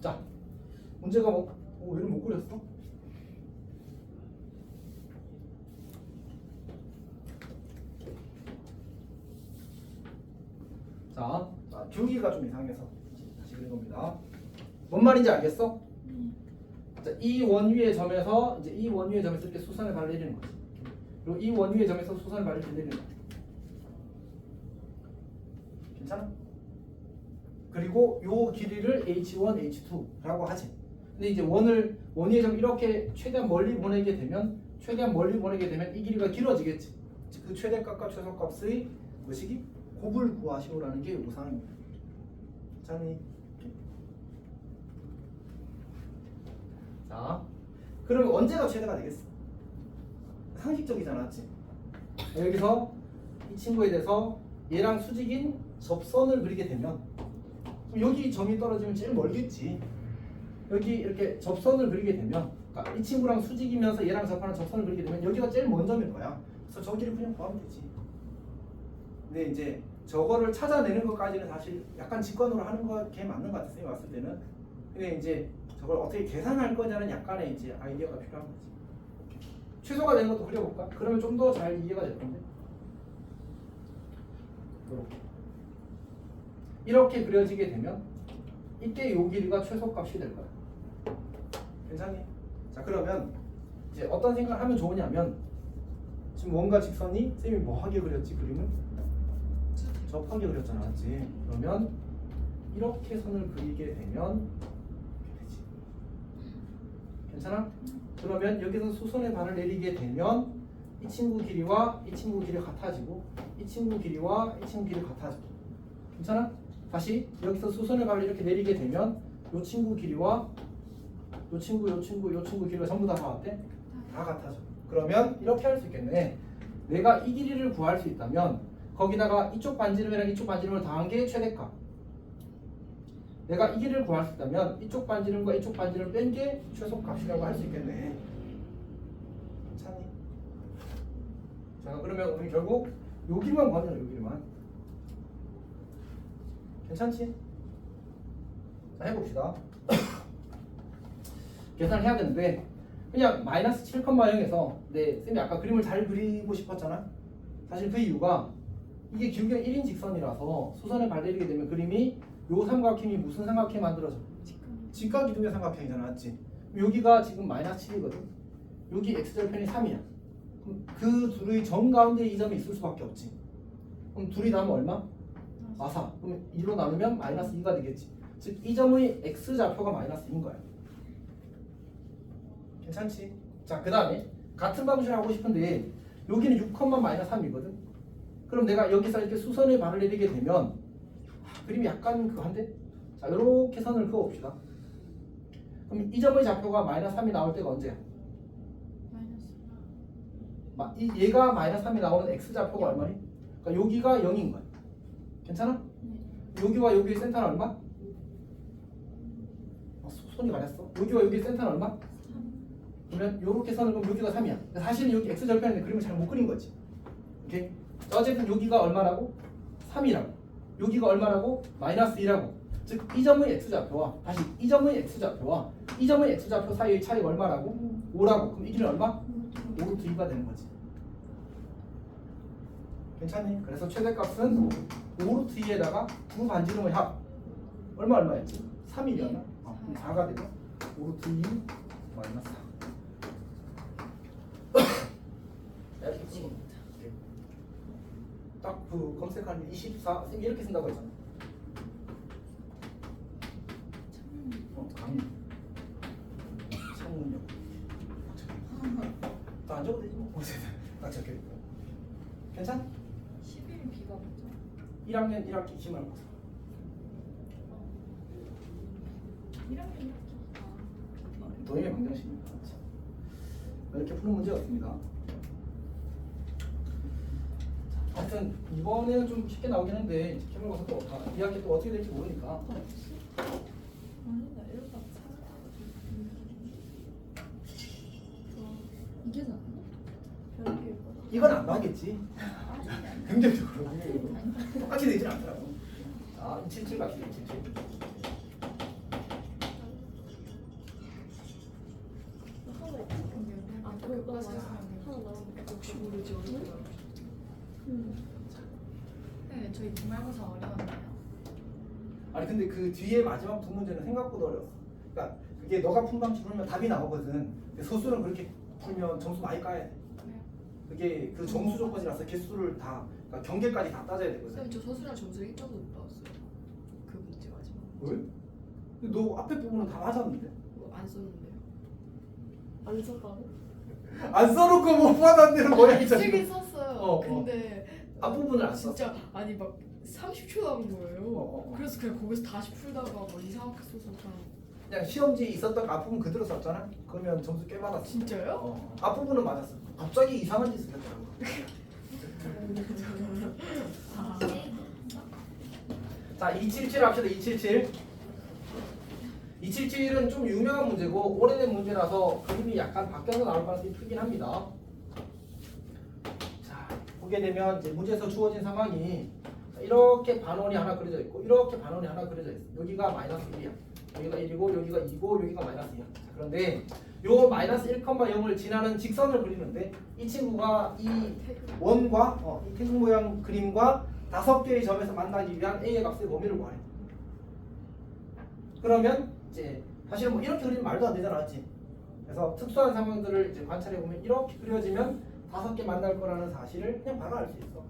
자, 문제가 왜 이렇게 못 그렸어? 자, 주기가 좀 이상해서 다시 그린 겁니다. 뭔 말인지 알겠어? 자, 이 원위의 점에서 이제 이 원위의 점에서 이렇게 수선을 발을 내리는 거지. 그리고 이 원위의 점에서 수선을 발을 이렇게 내리는 거야. 괜찮아? 그리고 요 길이를 h1, h2라고 하지. 근데 이제 원위의 점 이렇게 최대한 멀리 보내게 되면 이 길이가 길어지겠지. 그 최대값과 최소값의 뭐시기? 곱을 구하시오라는 게 요구사항입니다. 자니. 자, 그러면 언제가 최대가 되겠어? 상식적이잖아, 맞지? 여기서 이 친구에 대해서 얘랑 수직인 접선을 그리게 되면 여기 점이 떨어지면 제일 멀겠지. 여기 이렇게 접선을 그리게 되면 그러니까 이 친구랑 수직이면서 얘랑 접하는 접선을 그리게 되면 여기가 제일 먼 점일 거야. 그래서 저기를 그냥 구하면 되지. 근데 이제 저거를 찾아내는 것까지는 사실 약간 직관으로 하는 게 맞는 것 같아. 쌤이 왔을 때는. 근데 이제 저걸 어떻게 계산할 거냐는 약간의 이제 아이디어가 필요한 거지. 최소가 되는 것도 그려볼까? 그러면 좀 더 잘 이해가 될 건데. 이렇게 그려지게 되면 이때 요 길이가 최소값이 될 거야. 괜찮니? 자 그러면 이제 어떤 생각을 하면 좋으냐면 지금 원과 직선이 쌤이 뭐하게 그렸지 그림을? 접하게 그렸잖아, 맞지? 그러면 이렇게 선을 그리게 되면 이렇게 되지. 괜찮아? 그러면 여기서 수선의 발을 내리게 되면 이 친구 길이와 이 친구 길이 같아지고 이 친구 길이와 이 친구 길이 같아지고. 괜찮아? 다시 여기서 수선의 발을 이렇게 내리게 되면 이 친구 길이와 이 친구 길이가 전부 다 어때? 다 같아져. 그러면 이렇게 할 수 있겠네. 내가 이 길이를 구할 수 있다면 거기다가 이쪽 반지름이랑 이쪽 반지름을 더한 게 최대값. 내가 이 길이를 구할 수 있다면 이쪽 반지름과 이쪽 반지름을 뺀 게 최소값이라고 할 수 있겠네. 괜찮니? 자 그러면 우리 결국 요 길이만 구하잖아. 요 길이만. 괜찮지? 자 해봅시다. 계산을 해야 되는데 그냥 마이너스 7,0에서 쌤이 아까 그림을 잘 그리고 싶었잖아. 사실 그 이유가 이게 기울기가 1인 직선이라서 수선을 발내리게 되면 그림이 요 삼각형이 무슨 삼각형이 만들어져? 직각이동의 삼각형이잖아, 맞지? 여기가 지금 마이너스 7이거든. 여기 x절편이 3이야. 그럼 그 둘의 정 가운데 이 점이 있을 수밖에 없지. 그럼 둘이 나누면 얼마? 4. 그럼 2로 나누면 마이너스 2가 되겠지. 즉 이 점의 x좌표가 마이너스 2인 거야. 괜찮지? 자, 그 다음에 같은 방식을 하고 싶은데 여기는 6, 마이너스 3이거든. 그럼 내가 여기서 이렇게 수선을 발을 내리게 되면 그림이 약간 그한데? 자, 이렇게 선을 그어봅시다. 그럼 이 점의 좌표가 마이너스 3이 나올 때가 언제야? 마이너스. 얘가 마이너스 3이 나오는 x좌표가 얼마니? 그러니까 여기가 0인 거야. 괜찮아? 여기와 여기의 센터는 얼마? 손이 가렸어. 여기와 여기의 센터는 얼마? 그러면 이렇게 선을 그럼 여기가 3이야. 사실은 여기 x절편인데 그림을 잘 못 그린 거지. 오케이? 자, 어쨌든 여기가 얼마라고? 3이라고. 여기가 얼마라고? 마이너스 2라고. 즉 이 점의 x좌표와 다시 이 점의 x좌표와 이 점의 x좌표 사이의 차이가 얼마라고? 5라고. 그럼 이 길은 얼마? 5루트 2가 되는 거지. 괜찮니? 그래서 최대값은 5루트 2에다가 두 반지름의 합 얼마였지? 3이었나? 4가 되죠? 5루트 2 마이너스 4. 딱 그 검색하는 24 쌤 이렇게 쓴다고 했잖아. 강의 창문역 안 적어도 되지 뭐. 딱 적혀 있고. 괜찮? 11 비가 뭐죠? 1학년 1학기 기말고사. 1학년 1학기. 도형의 방정식입니다. 이렇게 푸는 문제였습니다. 하여튼 이번에는 좀 쉽게 나오긴 했는데 기말고사 또 2학기 또 어떻게 될지 모르니까. 아니 나 이러다 이게 나 별게 있거든. 이건 안 나오겠지. 긍정적으로 똑같이 되진 않더라고. 자, 77 갑시다. 77. 아 그거 맞아. 하나 나오는데 혹시 모르지 어려워. 네, 저희 기말고사 어려웠나요? 아니 근데 그 뒤에 마지막 두 문제는 생각보다 어려웠어. 그러니까 그게 너가 푼 방식으로 하면 답이 나오거든. 근데 소수는 그렇게 풀면 점수 많이 까야 돼. 그게 그 점수 조건이라서 개수를 다 그러니까 경계까지 다 따져야 되거든. 쌤, 저 서술이랑 점수 1점도 못 받았어요. 그 문제 마지막. 왜? 근데 너 앞에 부분은 다 맞았는데. 안 썼는데요. 안 썼다고? 안 써놓고 못 받았는데 뭐야 이 자식. 쓰긴 썼어요. 어, 어. 근데 앞부분을 안 썼어. 진짜 아니 막 30초 남은 거예요. 어. 그래서 그냥 거기서 다시 풀다가 뭐 이상하게 써서 그냥. 그냥 시험지에 있었던 앞부분 그대로 썼잖아. 그러면 점수 꽤 받았어. 진짜요? 앞부분은 맞았어. 갑자기 이상한 짓을 했더라고. 자, 277 합시다. 277. 277은 좀 유명한 문제고 오래된 문제라서 그림이 약간 바뀌어서 나올 가능성이 크긴 합니다. 자, 보게 되면 이제 문제에서 주어진 상황이 이렇게 반원이 하나 그려져 있고 이렇게 반원이 하나 그려져 있어. 여기가 마이너스 1이야. 여기가 1이고 여기가 2고 여기가 마이너스 2야. 자, 그런데 요 마이너스 1,0을 지나는 직선을 그리는데 이 친구가 이 원과 이 태극 모양 그림과 5개의 점에서 만나기 위한 A의 값의 범위를 구하래. 그러면 이제 사실 뭐 이렇게 그리면 말도 안 되잖아, 맞지? 그래서 특수한 상황들을 이제 관찰해 보면 이렇게 그려지면 5개 만날 거라는 사실을 그냥 바로 알 수 있어.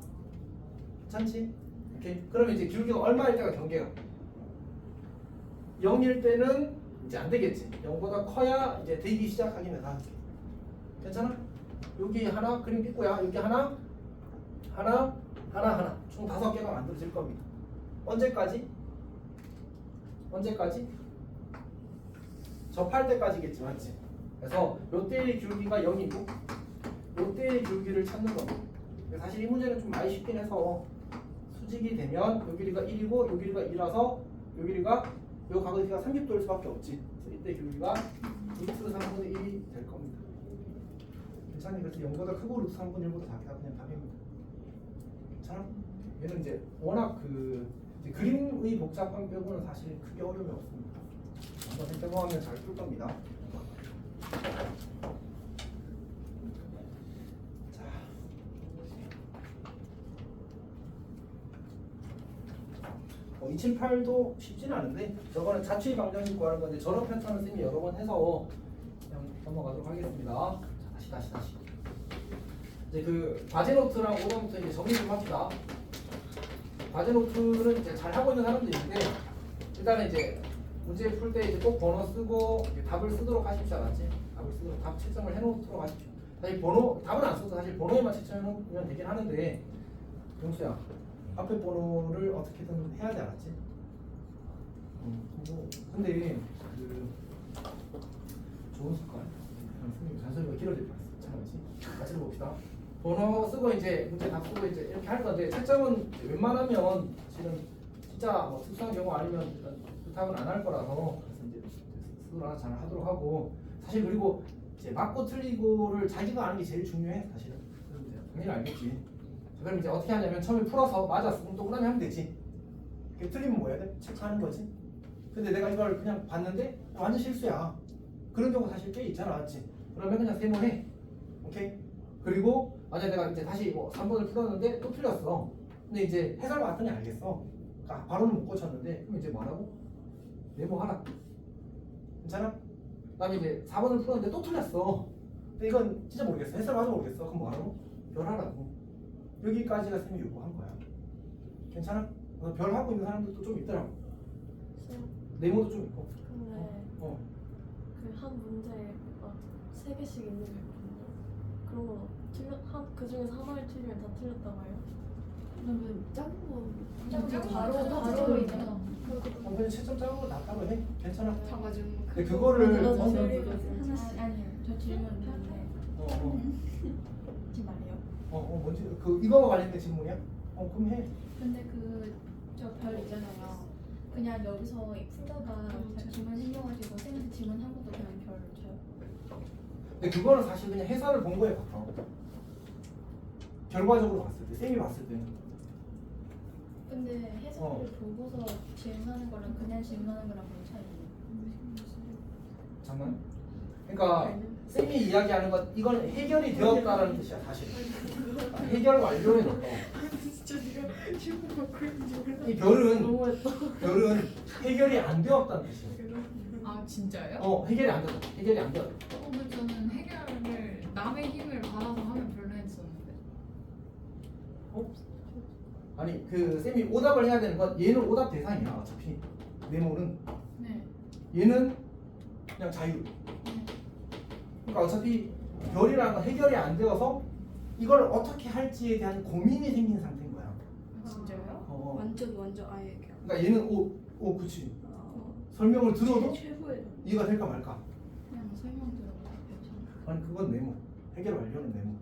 괜찮지? 오케이. 그러면 이제 기울기가 얼마일 때가 경계가? 0일 때는 이제 안 되겠지. 0보다 커야 이제 되기 시작하기는 5개. 괜찮아? 여기 하나 그림 삐꾸야. 여기 하나, 총 5개가 만들어질 겁니다. 언제까지? 접할 때까지겠지, 맞지? 그래서 요때의 기울기가 0이고 요때의 기울기를 찾는 겁니다. 사실 이 문제는 좀 많이 쉽긴 해서 수직이 되면 요 길이가 1이고 요 길이가 2라서 요 길이가 요 가로지가 30도일 수밖에 없지. 그래서 이때 기울기가 루트 3분의 1이 될 겁니다. 괜찮니? 그래서 0보다 크고 루트 3분의 1보다 작다 그냥 답입니다. 괜찮아? 얘는 이제 워낙 그 이제 그림의 복잡함 빼고는 사실 크게 어려움이 없습니다. 한번 생각하면 잘 풀 겁니다. 자, 278도 쉽지는 않은데 저거는 자취 방정식 구하는 건데 저런 패턴을 쌤이 여러 번 해서 넘어가도록 하겠습니다. 자, 다시. 이제 그 과제 노트랑 오답부터 이제 정리 좀 합시다. 과제 노트는 이제 잘 하고 있는 사람들인데 일단은 이제 문제 풀 때 이제 꼭 번호 쓰고 이제 답을 쓰도록 하십시오, 알았지? 답을 쓰도록 답 채점을 해놓도록 하십시오. 사실 번호 답은 안 써도 사실 번호에만 채점해놓으면 되긴 하는데 용수야 앞에 번호를 어떻게든 해야 돼, 알았지? 근데 그 좋은 습관. 선생님 잔소리가 길어질 뻔했어. 참아야지. 같이 봅시다. 번호 쓰고 이제 문제 답 쓰고 이제 이렇게 할 건데 채점은 웬만하면 사실은 진짜 뭐 특수한 경우 아니면 일단 부탁은 안 할 거라서 그래서 이제 쓰라 잘 하도록 하고 사실 그리고 이제 맞고 틀리고를 자기가 아는 게 제일 중요해 사실은. 그럼 이제 당연히 알겠지. 자, 그럼 이제 어떻게 하냐면 처음에 풀어서 맞았어. 그럼 동그라미 하면 되지. 그게 틀리면 뭐 해야 돼? 체크하는 거지. 근데 내가 이걸 그냥 봤는데 완전 실수야. 그런 경우 사실 꽤 있잖아, 맞지? 그러면 그냥 세모해. 오케이? 그리고 만약 내가 이제 다시 뭐 3번을 풀었는데 또 틀렸어. 근데 이제 해설 봤더니 알겠어. 그러니까 바로는 못 고쳤는데 그럼 이제 뭐하라고? 메모하라. 괜찮아? 그다음에 이제 4번을 풀었는데 또 틀렸어. 근데 이건 진짜 모르겠어. 해설 봐도 모르겠어. 그럼 뭐하라고? 별하라고. 여기까지가 쌤이 요구한 거야. 괜찮아? 별 하고 있는 사람들도 좀 있더라고. 네모도 좀 있고. 근데 그 한 문제에 막 3개씩 있는 게 있거든요. 그런 거 그 중에서 하나를 틀리면 다 틀렸다고 해요? 그러면 작은 거 작은 거 바로 있잖아. 그냥 채점 작은 거 낫다고 해. 괜찮아. 잡아주는 근데 그거를 맞아, 어, 하나씩. 아니요. 저 질문 있는데. 지금 말이에요? 뭔지 그 이거와 관련된 질문이야? 그럼 해. 근데 저 별 있잖아요. 그냥 여기서 풀다가 질문 생겨가지고 쌤한테 질문하고도 그냥 별 줘요. 근데 그거는 사실 그냥 해설을 본 거에 가까워. 결과적으로 봤을 때, 쌤이 봤을 때는. 근데 해설을 보고서 질문하는 거랑 그냥 질문하는 거랑 뭔 차이예요? 잠깐. 그러니까 쌤이 이야기하는 건 이건 해결이 되었다라는 뜻이야, 사실. 해결 완료에 넣었다. 진짜 내가 질문 받고 있는지 몰라. 이 별은 해결이 안 되었다는 뜻이야. 아 진짜요? 해결이 안 되었다. 해결이 안 되었다. 근데 저는 해결을 남의 힘을 받아서 하면 별로 했었는데. 아니 그 쌤이 오답을 해야 되는 건 얘는 오답 대상이야 어차피 네모는. 네. 얘는 그냥 자유. 그러니까 어차피 별이라는 건 해결이 안 되어서 이걸 어떻게 할지에 대한 고민이 생긴 상태인 거야. 진짜요? 완전 아예 그냥 그러니까 얘는 그치. 설명을 들어도 최고의 이해가 될까 말까. 그냥 설명 들어보고 괜찮아. 아니 그건 네모. 해결 완료는 네모.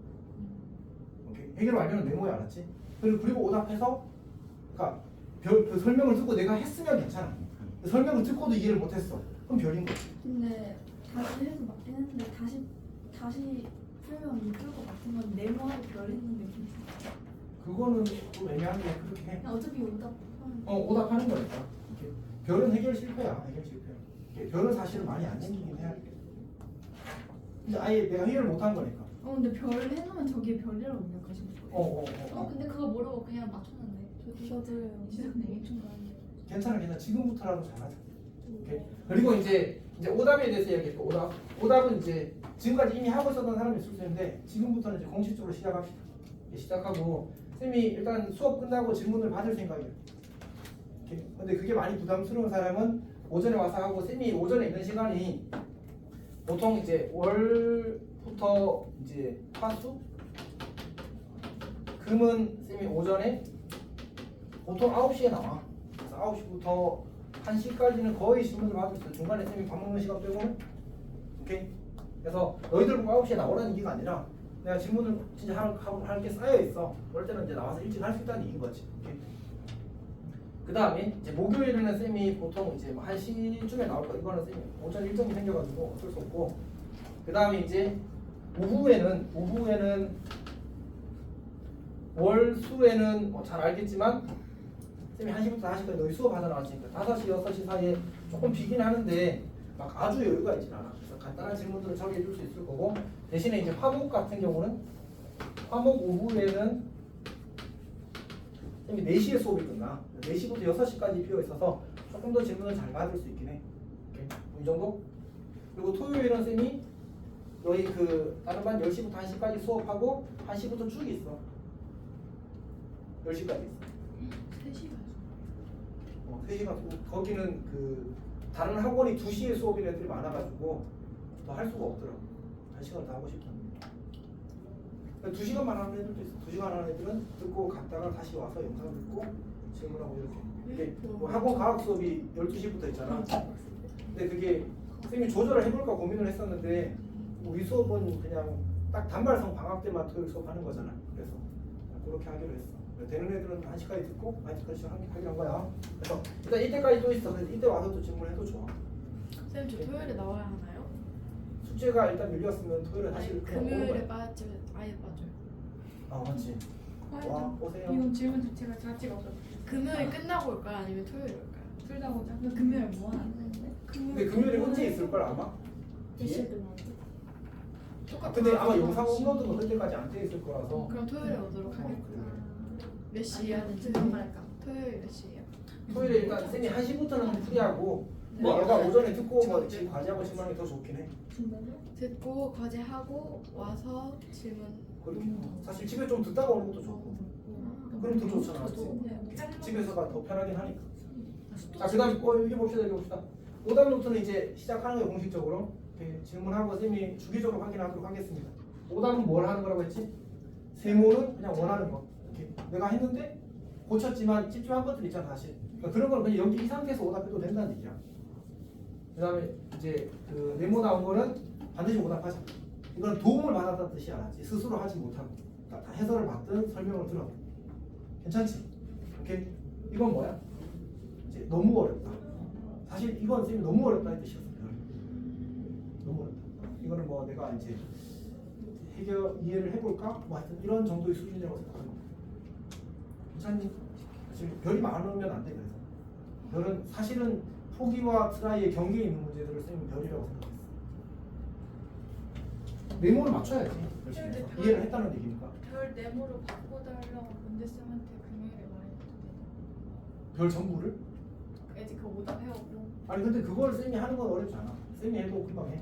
오케이. 해결 완료는 네모야, 알았지? 그리고 오답해서 그러니까 그 설명을 듣고 내가 했으면 괜찮아. 그 설명을 듣고도 이해를 못했어. 그럼 별인 거지. 근데 다시 해서 맞긴 했는데 다시 풀면 못 풀 것 같은 건 네모하고 별 했는데 괜찮아. 그거는 좀 애매한데 그렇게 해. 어차피 오답 오답하는 거니까. 이렇게. 별은 해결 실패야. 해결 실패야. 이렇게 별은 사실은 많이 안 생기긴 해야 돼. 근데 아예 내가 해결을 못한 거니까. 근데 별 해놓으면 저기에 별이라고 입력하신 거예요? 근데 그거 모르고 그냥 맞췄는데. 저도요. 이상네. 괜찮아. 지금부터라도 잘하자. 오케이. 그리고 이제 오답에 대해서 이야기했고 오답은 이제 지금까지 이미 하고 있었던 사람이 있을 텐데 지금부터는 이제 공식적으로 시작합시다. 시작하고 쌤이 일단 수업 끝나고 질문을 받을 생각이에요. 오케이. 근데 그게 많이 부담스러운 사람은 오전에 와서 하고 쌤이 오전에 있는 시간이 보통 이제 월부터 이제 화수 금은 쌤이 오전에 보통 9시에 나와. 그래서 9시부터 1시까지는 거의 질문을 받을 수 있어요. 중간에 쌤이 밥 먹는 시간 빼고는. 오케이? 그래서 너희들 보고 9시에 나오라는 얘기가 아니라 내가 질문을 진짜 할 게 쌓여 있어. 그럴 때는 이제 나와서 일찍 할 수 있다는 얘기인 거지. 오케이? 그 다음에 이제 목요일에는 쌤이 보통 이제 1시쯤에 나올 거야. 이거는 쌤이 오전 일정이 생겨가지고 어쩔 수 없고. 그 다음에 이제 오후에는 월수에는 뭐 잘 알겠지만 쌤이 1시부터 4시까지 너희 수업 하다 나왔으니까 5시, 6시 사이에 조금 비긴 하는데 막 아주 여유가 있진 않아. 그래서 간단한 질문들을 처리해 줄 수 있을 거고 대신에 이제 화목 같은 경우는 화목 오후에는 쌤이 4시에 수업이 끝나. 4시부터 6시까지 비어 있어서 조금 더 질문을 잘 받을 수 있긴 해. 오케이? 이 정도? 그리고 토요일은 쌤이 너희 그 다른 반 10시부터 1시까지 수업하고 1시부터 쭉 있어. 10시까지 있어. 3시간. 3시간. 거기는 그 다른 학원이 2시에 수업인 애들이 많아가지고 더 할 수가 없더라고. 1시간을 다 하고 싶다는데. 2시간만 하는 애들도 있어. 2시간 하는 애들은 듣고 갔다가 다시 와서 영상 듣고 질문하고 이렇게. 이게 뭐 학원 과학 수업이 12시부터 있잖아. 근데 그게 선생님이 조절을 해볼까 고민을 했었는데 우리 수업은 그냥 딱 단발성 방학 때만 토요일 수업하는 거잖아. 그래서 그렇게 하기로 했어. 되는 애들은 1시까지 듣고 1시까지 하기로 한 거야. 그래서 일단 이때까지 또 있어. 그래서 이때 와서 또 질문해도 좋아. 쌤, 저 토요일에 나와야 하나요? 숙제가 일단 밀렸으면 토요일에 다시 아니, 그냥 오는 금요일에 거야. 빠지면 아예 빠져요. 아 맞지. 와 오세요. 이건 질문 자체가 가치가 없어. 금요일 끝나고 올까요? 아니면 토요일에 올까요? 둘 다 보자. 너 금요일 뭐 하는데? 근데 금요일에 혼자 있을 걸 아마. 몇 시에 뒤에? 끝나는데? 근데 아마 영상 업로드가 그때까지 안 돼 있을 거라서. 그럼 토요일에 오도록 하겠습니다. 몇 시에 하는지 토요일 몇 시에요? 토요일에 일단 쌤이 1시부터는 프리하고 뭐? 얘가 오전에 듣고 뭐 지금 과제하고 질문하는 게 더 좋긴 해. 듣고 과제하고 와서 질문. 그렇게. 사실 집에 좀 듣다가 오는 것도 좋고. 그럼 더 좋잖아. 맞지? 집에서가 더 편하긴 하니까. 자, 그다음 여기 봅시다. 여기 봅시다. 오답 노트는 이제 시작하는 거예요, 공식적으로. 이렇게 질문하고 쌤이 주기적으로 확인하도록 하겠습니다. 오답은 뭘 하는 거라고 했지? 세모는 그냥 원하는 거. 이렇게 내가 했는데 고쳤지만 집중한 것들 있잖아, 사실. 그러니까 그런 걸 그냥 여기 이 상태에서 오답해도 된다는 얘기야. 그다음에 이제 그 네모 나온 거는 반드시 오답하자. 이건 도움을 받았다는 뜻이 아니지. 스스로 하지 못하고. 그러니까 다 해설을 받든 설명을 들어. 괜찮지? 오케이. 이건 뭐야? 이제 너무 어렵다. 사실 이건 쌤이 너무 어렵다는 뜻이었어요. 너무 어렵다. 이거는 뭐 내가 이제 해결 이해를 해볼까? 뭐 하여튼 이런 정도의 수준이라고 생각하는 거야. 괜찮니? 지금 별이 많으면 안 돼. 그래서 별은 사실은 포기와 트라이의 경계에 있는 문제들을 쌤이 별이라고 생각했어. 메모를 맞춰야지. 열심히 해서. 이해를 했다는 얘기니까. 별 네모로 바꿔달라고 문제쌤한테 금요일에 말해도 돼. 별 전부를? 이제 그 오답 해오고. 아니 근데 그걸 쌤이 하는 건 어렵지 않아. 쌤이 해도 금방 해.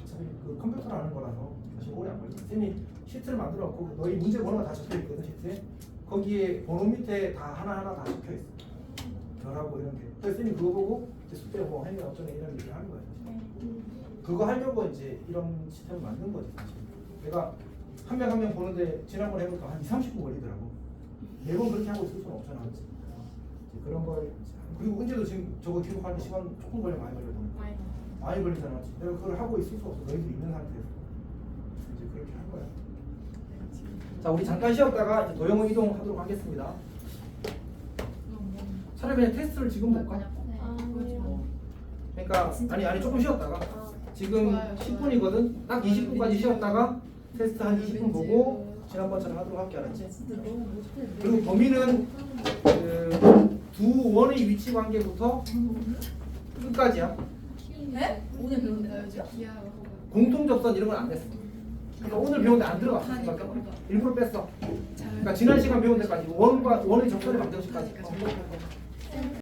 어차피 그 컴퓨터로 하는 거라서 사실 오래 안 걸려. 쌤이 시트를 만들어 놓고 너희 문제 번호가 다 적혀 있거든 시트에. 거기에 번호 밑에 다 하나하나 다 적혀 있어. 별하고 이런 게. 그래서 쌤이 그거 보고 이제 숙제 뭐 해면 어쩌네 이런 얘기를 하는 거야. 그거 하려고 이제 이런 시스템을 만든 거지 사실. 내가 한 명 한 명 보는데 지난번에 해보니까 한 2~30분 걸리더라고. 매번 그렇게 하고 있을 수는 없잖아. 그치? 이제 그런 걸 그리고 은재도 지금 저거 기록하는 시간 조금 많이 걸려. 많이 걸리잖아. 내가 그걸 하고 있을 수 없어. 너희들이 있는 상태에서. 이제 그렇게 할 거야. 자, 우리 잠깐 쉬었다가 이제 도형을 이동하도록 하겠습니다. 차라리 그냥 테스트를 지금 볼까? 아니요. 그러니까 아니 조금 쉬었다가 지금 좋아요, 10분이거든. 딱 20분까지 쉬었다가 테스트 한 20분 보고 지난번처럼 하도록 할게. 알았지? 그리고 범위는 그 두 원의 위치 관계부터 끝까지야. 네? 오늘 배운 나 요즘 기하고 공통 접선 이런 건 안 됐어. 그러니까 오늘 배운 데 안 들어갔어. 일부러 뺐어. 그러니까 지난 시간 배운 데까지 원의 접선의 방정식까지.